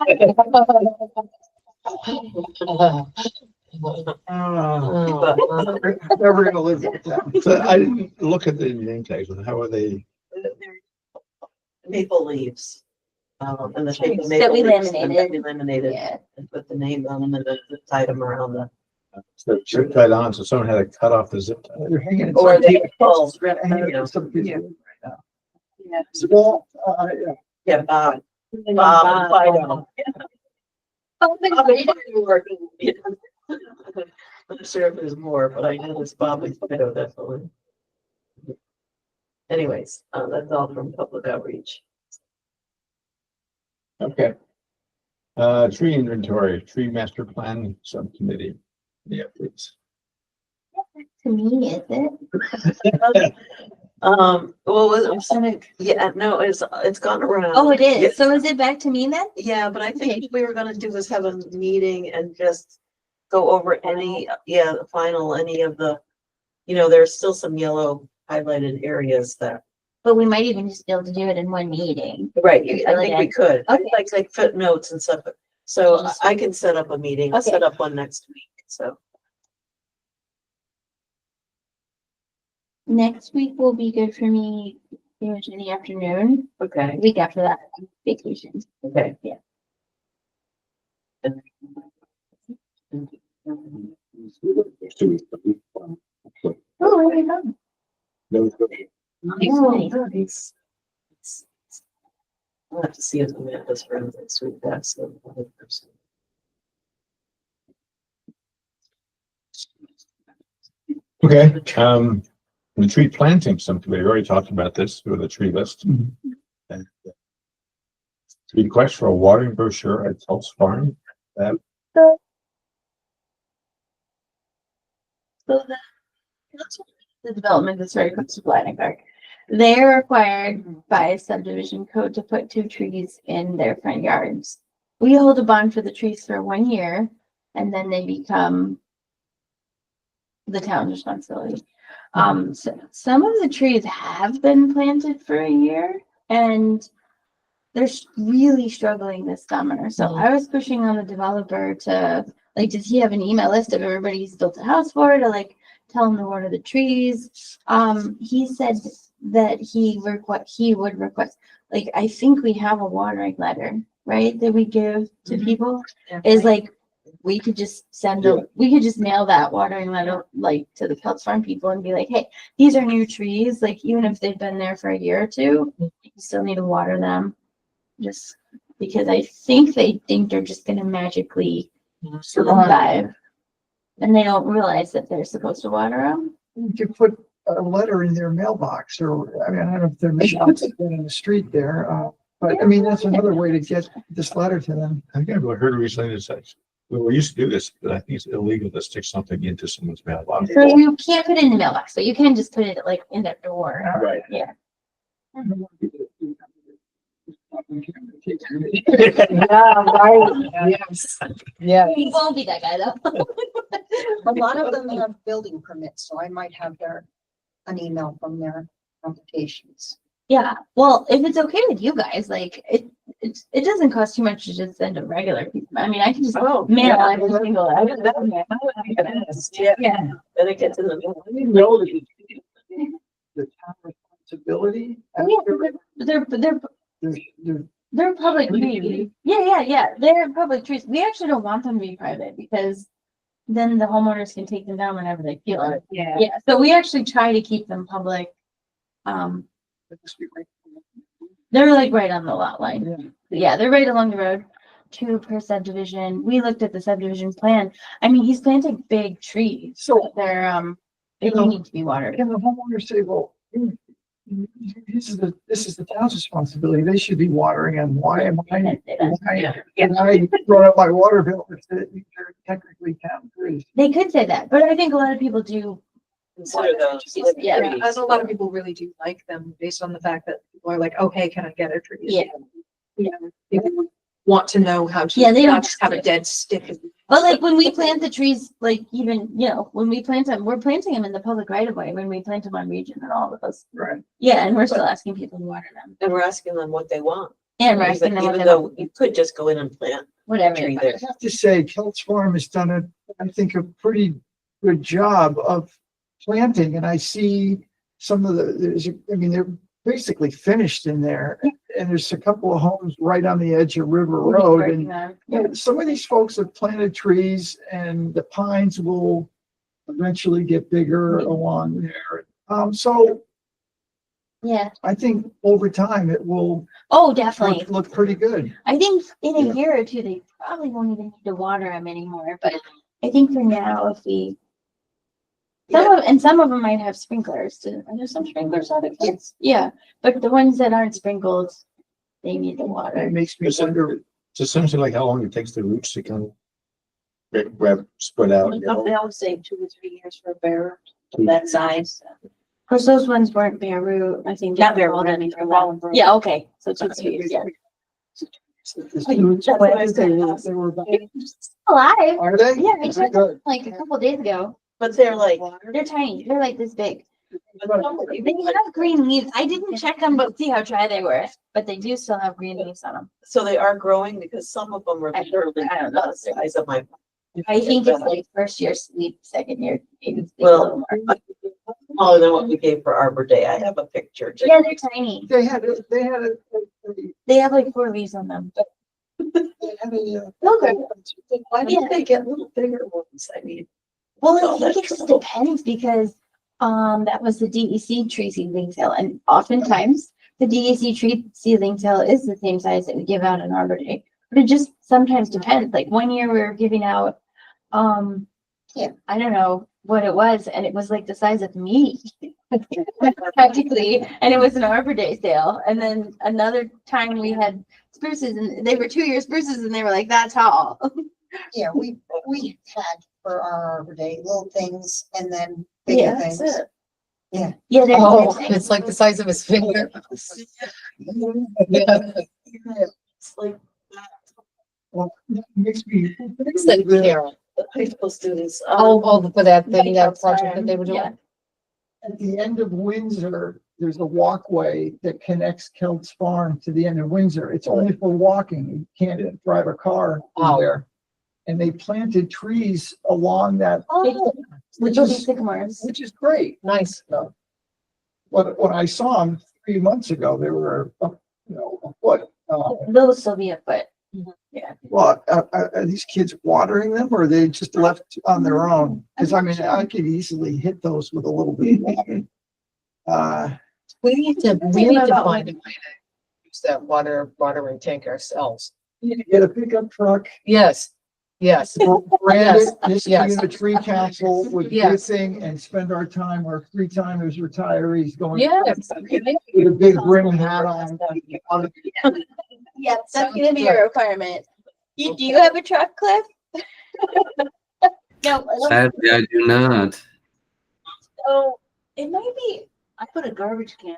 Oh, I'm never gonna live with that. So I didn't look at the name tags, and how are they? Maple leaves. And the shape of That maple we leaves. and laminated. We laminated Yeah. and put the name on them and then tied them around the. So zip tied on, so someone had to cut off the zip tie. They're hanging in Or some they people- pull. they're hanging Yeah. in some people's Yeah. room right now. So, well, yeah. Yeah, Bob. And Bob then and Bob. Fido. Oh, Bob and Fido were- I'm not sure if there's more, but I know it's Bob and Fido, definitely. Anyways, that's all from public outreach. Okay. Tree inventory, tree master plan subcommittee. Yeah, please. To me, is it? Well, I'm saying, yeah, no, it's gone around. Oh, it Yeah. is. So is it back to me then? Yeah, but I think what we were gonna do is have a meeting and just go over any of the, there's still some yellow highlighted areas that. But we might even just be able to do it in one meeting. Right, I think we could, Okay. like footnotes and stuff, so I can set up a meeting, I'll set up one next week, so. Next week will be good for me, pretty much in the afternoon. Okay, Week after that, vacation. okay. Yeah. Oh, there you go. Nice. I'll have to see if we have this for next week, that's the other person. Okay, The tree planting, we already talked about this with the tree list. Mhm. And request for a watering brochure at Tulse Farm. So the development is very close to Blading Park. They're required by subdivision code to put 2 trees in their front yards. We hold a bond for the trees for 1 year and then they become the town's responsibility. So some of the trees have been planted for a year and they're really struggling this summer. So I was pushing on the developer to, like, does he have an email list of everybody he's built a house for, to like tell him to water the trees? He said that he would request, like, I think we have a watering letter, right, that we give to people, is like, we could just we could just mail that watering letter like to the Peltz Farm people and be like, hey, these are new trees, like even if they've been there for a year or two, you still need to water them. Just because I think they think they're just gonna magically survive. And they don't realize that they're supposed to water them. You could put a letter in their mailbox, or, I mean, I don't know if their mailbox is in the street there, but I mean, that's another way to get this letter to them. I think I've heard recently that says, well, we used to do this, but I think it's illegal to stick something into someone's mailbox. So you can't put it in the mailbox, but you can just put it like in their door. Right. Yeah. Yeah, right, yes, yeah. He won't be that guy though. A lot of them have building permits, so I might have an email from their applications. Yeah, well, if it's okay with you guys, like it doesn't cost too much to just send a regular piece. I mean, I can just mail every single. Yeah. Then it gets in the. I didn't know that the town responsibility. They're public trees. Yeah. They're public trees. We actually don't want them to be private because then the homeowners can take them down whenever they feel it. Yeah. Yeah, so we actually try to keep them public. They're like right on the lot line. Yeah, they're right along the road. 2 per subdivision. We looked at the subdivision plan. I mean, he's planting big trees. So They're they do need to be watered. can the homeowner say, well, this is the town's responsibility. They should be watering, and why am I? And I brought up my water bill, if they're technically town trees. They could say that, but I think a lot of people do. Consider those. Yeah. Yeah, as a lot of people really do like them based on the fact that people are like, okay, can I get a tree? Yeah. You know, people want to know how to. Yeah, they don't not just have a dead stick. But like when we plant the trees, like even, when we plant them, we're planting them in the public right of way when we plant them on region and all of those. Right. Yeah, and we're still asking people to water them. And we're asking them what they want. And we're asking them what Even they though want, you could just go in and plant whatever. tree there. I have to say, Kelt's Farm has done I think, a pretty good job of planting, and I see some of they're basically finished in there, and there's a couple of homes right on the edge of River Road, and some of these folks have planted trees, and the pines will eventually get bigger along there. So Yeah. I think over time it will Oh, definitely. look pretty good. I think in Yeah. a year or two, they probably won't even need to water them anymore, but I think for now, if we. Some of them might have sprinklers. Are there some sprinklers on it? Yes. Yeah, but the ones that aren't sprinkled, they need the water. It makes me wonder. It's essentially like how long it takes the roots to kind of spread out. you know? They always say 2 or 3 years for a bear of that size. Of course, those ones weren't bare root. I think. Not they were bare all root, done they're from all that. broken. Yeah, okay, so 2 to 3 years, yeah. That's what I said, they were about- Alive. Are they? Yeah, I Very checked good. like a couple days ago. But they're like, They're tiny. They're like this big. They have green leaves. I didn't check them, but see how dry they were. But they do still have green leaves on them. so they are growing because some of them are I literally don't know. the size of my. I think it's like first year sleep, second year. Maybe it's a Well, little more. Smaller than what we gave for Arbor Day. I have a picture. just- Yeah, they're tiny. They had They have like 4 leaves on them, but Okay. Why didn't they get little bigger ones? I mean. well, Oh, I think it that's just trouble. depends because that was the DEC tree seedling tail, and oftentimes the DEC tree seedling tail is the same size that we give out in Arbor Day. But it just sometimes depends. Like one year we were giving out, I don't know what it was, and it was like the size of me. practically, and it was an Arbor Day sale. And then another time we had spruces, and they were 2-year spruces, and they were like that tall. Yeah, we had for our Arbor Day, little things and then bigger Yeah, things. that's it. Yeah. Yeah, they're Oh, it's like the size of his finger. Yeah. It's like Well, it makes me. It's like Carol. the high school students. For that thing, that Makeup project that time, they were yeah. doing. At the end of Windsor, there's a walkway that connects Kelt's Farm to the end of Windsor. It's only for walking. You can't drive a car through Oh. there. And they planted trees along that, Which will be sycamores. which is great. Nice. When I saw them 3 months ago, they were, a foot. They'll still be a foot. Well, are these kids watering them or are they just left on their own? Cause I mean, I could easily hit those with a little bit of water. We need to find a way to use that watering tank ourselves. You need to get a pickup truck, Yes, yes. brand it, Yes, just yes. be a tree council with Yes. this thing and spend our time, our free time as retirees going. Yes. With a big brim hat on. Yeah, that's gonna be a requirement. Do you have a truck, Cliff? No. Sadly, I do not. So it might be, I put a garbage can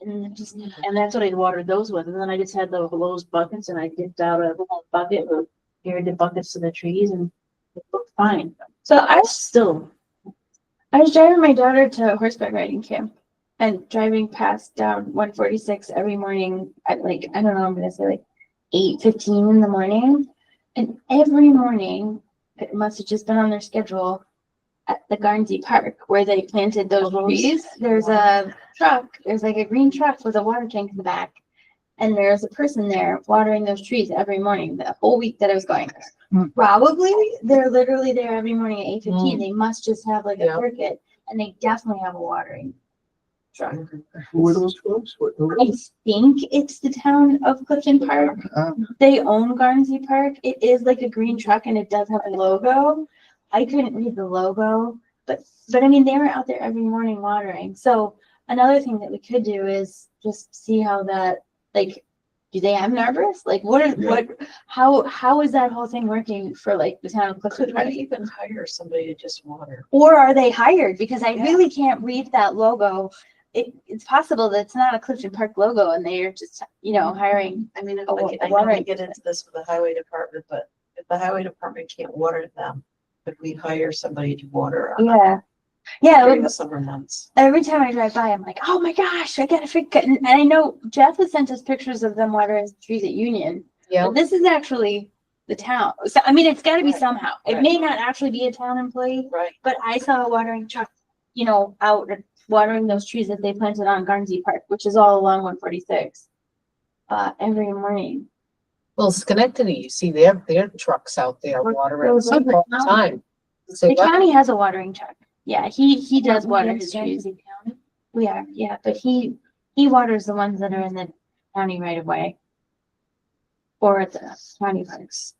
in the back. And that's what I watered those with. And then I just had those buckets and I dipped out a little bucket with carried the buckets to the trees and it looked fine. So I I was driving my daughter to horseback riding camp and driving past down 146 every morning at like, I don't know, I'm gonna say like 8:15 in the morning. And every morning, it must have just been on their schedule at the Garnsey Park where they planted those trees. There's a truck, there's like a green truck with a water tank in the back. And there's a person there watering those trees every morning, the whole week that I was going. Probably they're literally there every morning at 8:15. They must just have like a Yeah. circuit, and they definitely have a watering truck. Who are those folks? I think it's the town of Clifton Park. They own Garnsey Park. It is like a green truck and it does have a logo. I couldn't read the logo, but I mean, they were out there every morning watering. So another thing that we could do is just see how that, like, do they have an arborist? Like, how is that whole thing working for like the town of Clifton Could Park? we even hire somebody to just water? Or are they hired? Because I Yeah. really can't read that logo. It's possible that it's not a Clifton Park logo and they are just, hiring. I mean, A I know we watering. get into this with the highway department, but if the highway department can't water them, could we hire somebody to water Yeah. Yeah, during the summer months? every time I drive by, I'm like, oh my gosh, I gotta figure. And I know Jeff has sent us pictures of them watering trees at Union. Yeah. But this is actually the town. So, I mean, it's gotta be Right, somehow. It right. may not actually be a town employee, Right. but I saw a watering truck, out watering those trees that they planted on Garnsey Park, which is all along 146. Every morning. Well, Schenectady, you see their trucks out there watering all the time. So The what- county has a watering truck. Yeah, he does We water have his Jackson trees. County. We are, yeah, but he waters the ones that are in the county right away. Or at the county parks.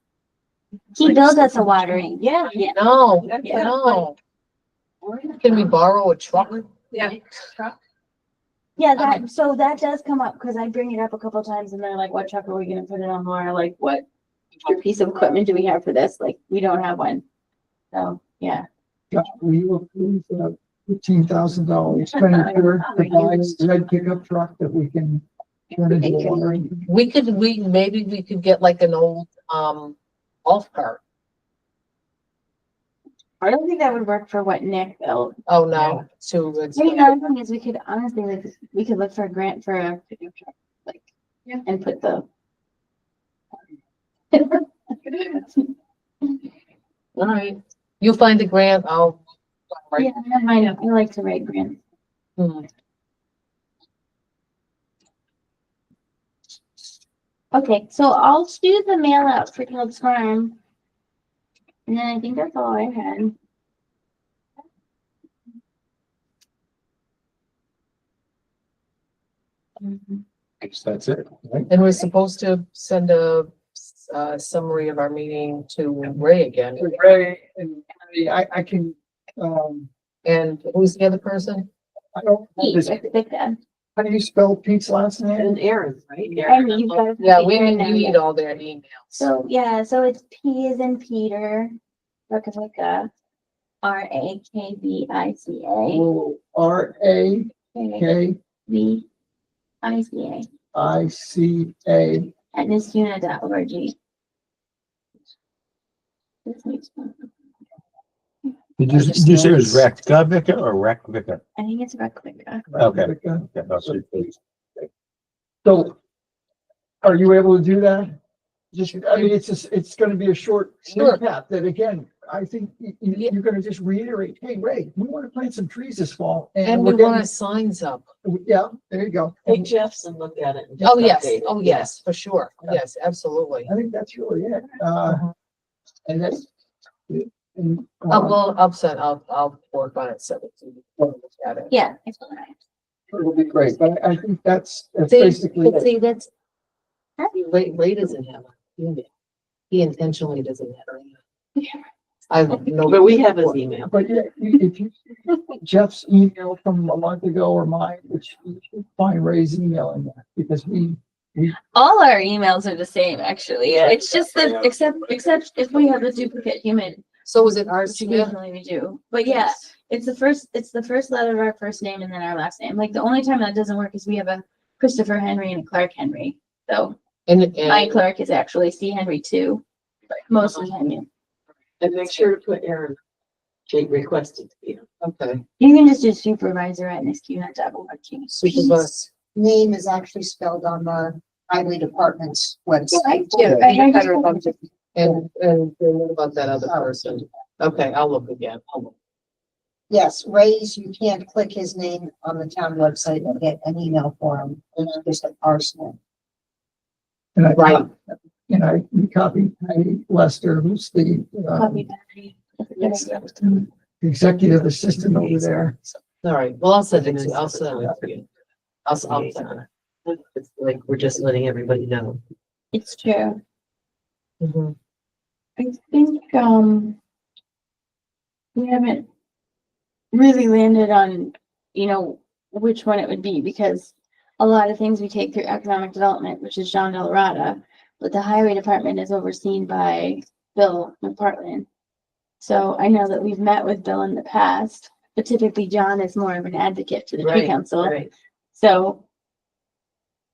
He builds us a watering, yeah. No, Yeah. no. Can we borrow a truck? Yeah. Yeah, that does come up, because I bring it up a couple times and they're like, what truck are we gonna put it on, Laura? Like, what piece of equipment do we have for this? Like, we don't have one. So, yeah. Will you approve the $15,000 expenditure to buy a red pickup truck that we can turn into a watering? Maybe we could get like an old, golf cart. I don't think that would work for what Nick built. Oh, no, too Maybe expensive. another thing is we could honestly, like, we could look for a grant for a pickup truck, like, and put the. All right. You find a grant, I'll. Yeah, I like to write grants. Hmm. Okay, so I'll do the mail out for Caleb's Farm. And then I think that's all I had. I guess that's it. Right? And we're supposed to send a summary of our meeting to Ray again. Ray, and I can, And who's the other person? I don't, Pete, this- Rick Victor. how do you spell Pete's last name? And Aaron, right? And you've got. Yeah, we Victor need, now, we yeah. need all their emails. So, yeah, so it's P as in Peter, Rakavika, Rakvica, Oh, RAKVICA at niskuna.org. Did you say it was Rekavika or Rekvika? I think it's Rakavika. Okay. Yeah, that's it, please. So are you able to do that? Just, I mean, it's just, it's gonna be a short Sure. recap that again, I think you're gonna just reiterate, hey, Ray, we wanna plant some trees this fall. And we're we want our getting, signs up. yeah, there you go. Hey, Jeff's and look at it. and just Oh, yes, update it. oh, yes, for sure. Yeah. Yes, absolutely. I think that's really it. And that's. And, I'll work on it, so that you can look at it. Yeah. it's all right. it'll be great, but I think that's See, basically but it. see, that's. Ray doesn't have an email. He intentionally doesn't have an email. I know. But we have his email. But yeah, if you, Jeff's email from a month ago or mine, which you should find Ray's email in there, because All our emails are the same, actually. Yeah. It's just that, except if we have a duplicate human, So is it ours? which occasionally we do. But yeah, it's the first letter of our first name and then our last name. Like the only time that doesn't work is we have a Christopher Henry and a Clark Henry. So And, my Clark is actually C. Henry too. Most of the time, yeah. And make sure to put Aaron. She requested to be. okay, You can just do supervisor at niskuna.org. supervisor. Name is actually spelled on the highway department's website. Yeah, I just- And what about that other person? Okay, I'll look again. I'll look. Yes, Ray's, you can't click his name on the town website and get an email for him. It's just a personal. and I, Right. and I copied Patty Lester, who's the Copy that. executive assistant over there. All right, well, I'll send it to you. I'll send it to you. I'll send it. It's like, we're just letting everybody know. It's true. Mhm. I think, we haven't really landed on, which one it would be, because a lot of things we take through economic development, which is John Delarada, but the highway department is overseen by Bill McPartland. So I know that we've met with Bill in the past, but typically John is more of an advocate to the tree Right, council. Right. So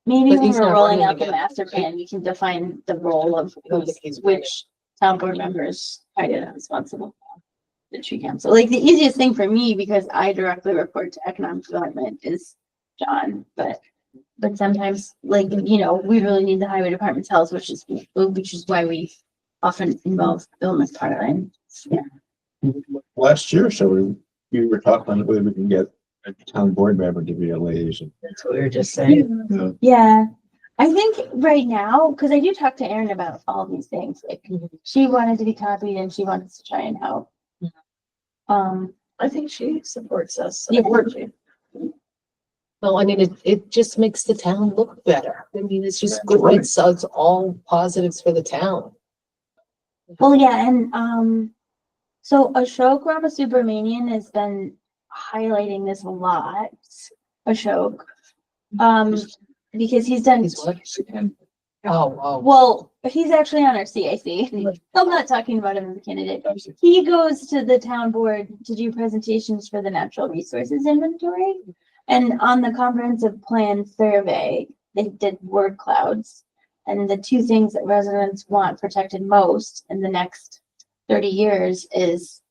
maybe But when he's we're not rolling running out the again, master right? plan, we can define the role of I don't think he's which town board members are responsible for the tree council. Like the easiest thing for me, because I directly report to economic development, is John, but sometimes, like, we really need the highway department's help, which is why we often involve Bill McPartland. Yeah. Last year, so we were talking whether we can get a town board member to be a liaison. That's what we were just saying. Yeah, I think right now, because I do talk to Erin about all these things, like she wanted to be copied and she wants to try and help. I think she supports us. Yeah. Well, I mean, it just makes the town look better. I mean, it's just good. Right. It's all positives for the town. Well, yeah, and so Ashok Ramasubramanian has been highlighting this a lot. Ashok, because he's done. He's what? Oh, Well, he's actually on our CIC. I'm not talking about him as a candidate. He goes to the town board to do presentations for the natural resources inventory. And on the comprehensive plan survey, they did word clouds. And the two things that residents want protected most in the next 30 years is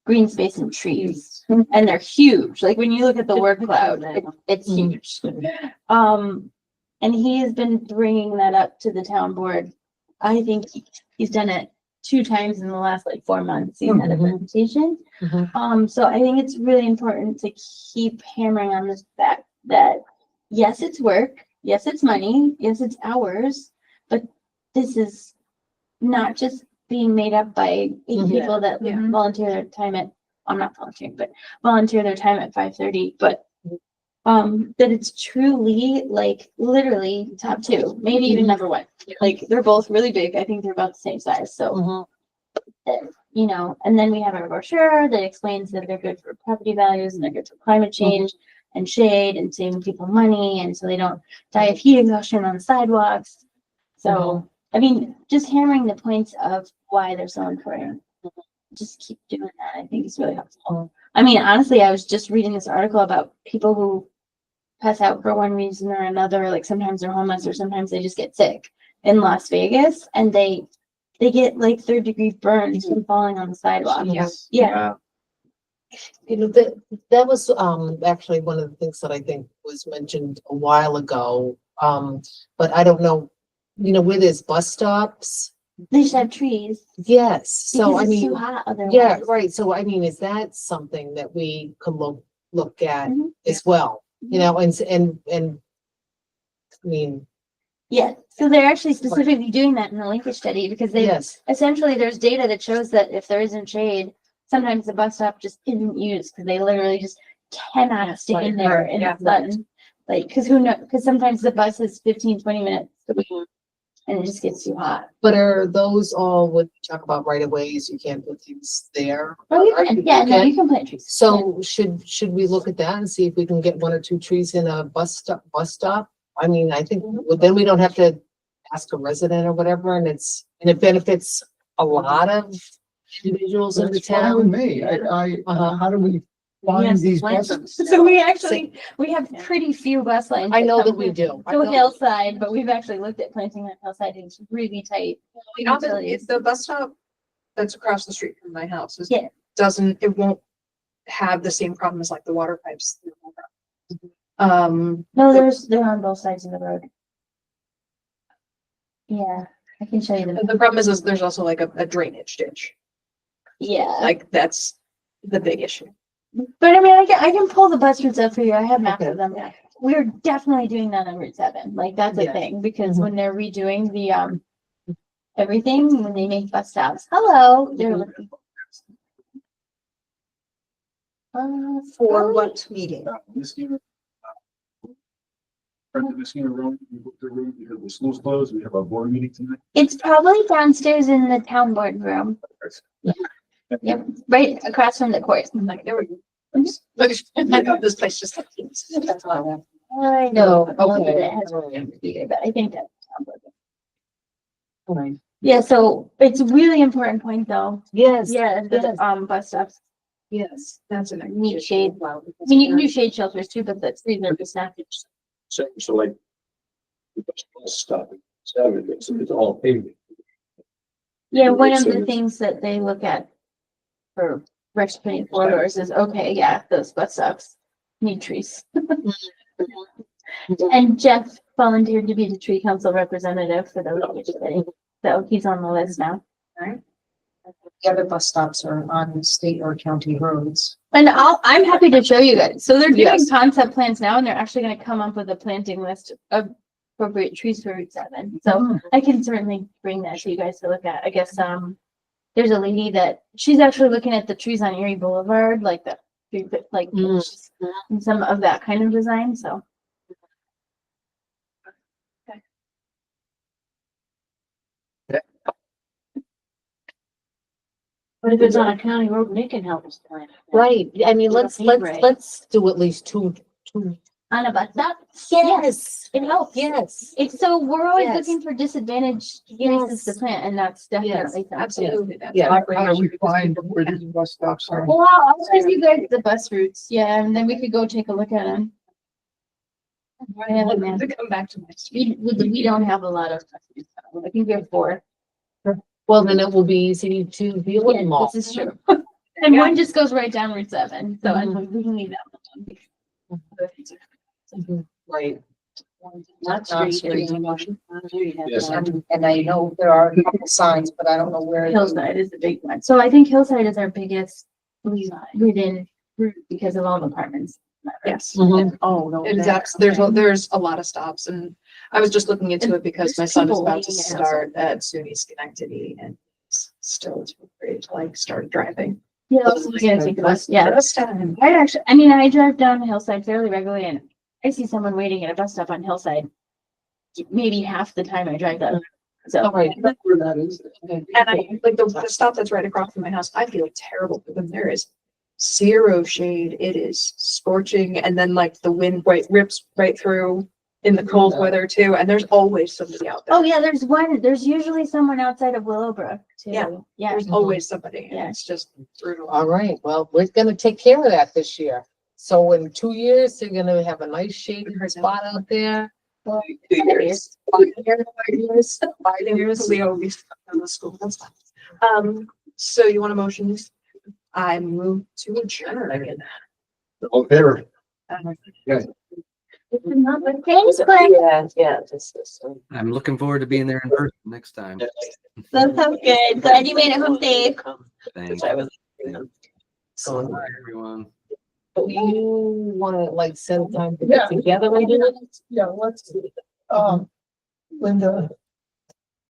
green space and trees. And they're huge. Like when you look at the word cloud, it's huge. And he has been bringing that up to the town board. I think he's done it 2 times in the last 4 months. He's had a presentation. So I think it's really important to keep hammering on this fact that yes, it's work. Yes, it's money. Yes, it's hours. But this is not just being made up by 8 people that volunteer their time at, I'm not volunteering, but volunteer their time at 5:30, but that it's truly literally top 2, maybe even number 1. They're both really big. I think they're about the same size. So you know, and then we have our brochure that explains that they're good for property values and they're good for climate change and shade and saving people money, and so they don't die of heat exhaustion on the sidewalks. So, I mean, just hammering the points of why they're so important. Just keep doing that. I think it's really helpful. I mean, honestly, I was just reading this article about people who pass out for one reason or another. Like sometimes they're homeless or sometimes they just get sick in Las Vegas, and they get like third-degree burns from falling on the sidewalk. Yeah. You know, that was, actually one of the things that I think was mentioned a while ago. But I don't know, you know, where there's bus stops. They should have trees. Yes, so because I it's mean, too hot otherwise. yeah, right. So I mean, is that something that we could look at Mhm. as well? You know, and I mean, Yeah, so they're actually specifically doing that in the linkage study because they yes, essentially there's data that shows that if there isn't shade, sometimes the bus stop just isn't used because they literally just cannot stay in there in the sun. Like, because who knows? Because sometimes the bus is 15-20 minutes and it just gets too hot. but are those all, when you talk about right of ways, you can't put things there? Oh, you Are can, you- yeah, you no, can? you can plant trees. So should we look at that and see if we can get 1 or 2 trees in a bus stop? I mean, I think, well, then we don't have to ask a resident or whatever, and it benefits a lot of individuals in the That's fine with town. me. Uh-huh. How do we find Yes, these plant buses? them. So we have pretty few bus lines. I know that come we do. I To know. Hillside, but we've actually looked at planting on Hillside and it's really tight. It's the bus stop that's across the street from my house. Yeah. It won't have the same problem as like the water pipes. No, they're on both sides of the road. Yeah, I can show you them. The problem is there's also like a drainage ditch. Yeah, Like that's the big issue. but I mean, I can pull the bus routes up for you. I have maps Okay. of them. We're definitely doing that on Route 7. Like that's a Yes. thing because Mhm. when they're redoing the everything, when they make bus stops, hello, they're looking for. For what meeting? This year. Front of this year room, we booked the room because the school's closed. We have our board meeting tonight. It's probably downstairs in the town board room. Yep, right across from the court. I'm like, there we go. I know this place just. That's why I went. I know. Oh, most of okay. it has to be there, but I think that's town board room. Right. Yeah, so it's a really important point though. Yes. Yeah, Yes. the bus stops Yes, that's an. need shade. I mean, you can do shade shelters too, but the trees are just not. So like. the bus stop, it's all pavement. Yeah, one of So the it's- things that they look at for rectifying corridors is, okay, yeah, those bus stops need trees. And Jeff volunteered to be the tree council representative for the linkage study, so he's on the list now. The other bus stops are on state or county roads. And I'm happy to show you guys. So they're doing Yes. concept plans now and they're actually gonna come up with a planting list of appropriate trees for Route 7. So I can certainly bring that to you guys to look at. I guess, there's a lady that, she's actually looking at the trees on Erie Boulevard, like the, like, and some of that kind of design, so. But if it's on a county road, Nick can help us plan. it. Right. I mean, With a let's paint do at least two. On a bus stop? Yes. It helps. Yes. It's so, we're always Yes. looking for disadvantaged places to Yes. plant, and that's definitely something. Absolutely. That's Yeah. why How do we find where these bus stops are? Well, I'll send you guys the bus routes, yeah, and then we could go take a look at them. I have a map. To come back to my. We don't have a lot of, I think we have 4. Well, then it will be easy to deal with Yeah, them all. this is true. And one just goes right down Route 7, so I think we can leave that one. Right. Not Not street. street. Yes. And I know there are a couple signs, but I don't know where. Hillside is the big one, so I think Hillside is our biggest within route because of all the apartments. Yes. Mhm. Oh, no. It is, there's a lot of stops and I was just looking into it because my There's son is people about to waiting at start at SUNY Schenectady and it's still too afraid to like start driving. Yeah, yeah. First time. I drive down Hillside fairly regularly and I see someone waiting at a bus stop on Hillside. Maybe half the time I drive that So, All right. And I, like the stuff that's right across from my house, I feel terrible for them. There is zero shade. It is scorching and then like the wind rips right through in the cold weather too. And there's always somebody out there. oh yeah, there's usually someone outside of Willowbrook too. Yeah. Yeah. There's always somebody. And Yeah. it's just brutal. All right, well, we're gonna take care of that this year. So in 2 years, you're gonna have a nice shaded spot out there. 2 years. 5 years, 5 years. We always in the school. That's fine. So you want a motion? I move to adjourn. All in favor? Thanks, Glenn. Yeah, this is. I'm looking forward to being there in person next time. That sounds good. Glad you made it home safe. Thanks. I was. Bye, everyone. But you wanna like send time to Yeah. get together and do it? Yeah, let's, Linda,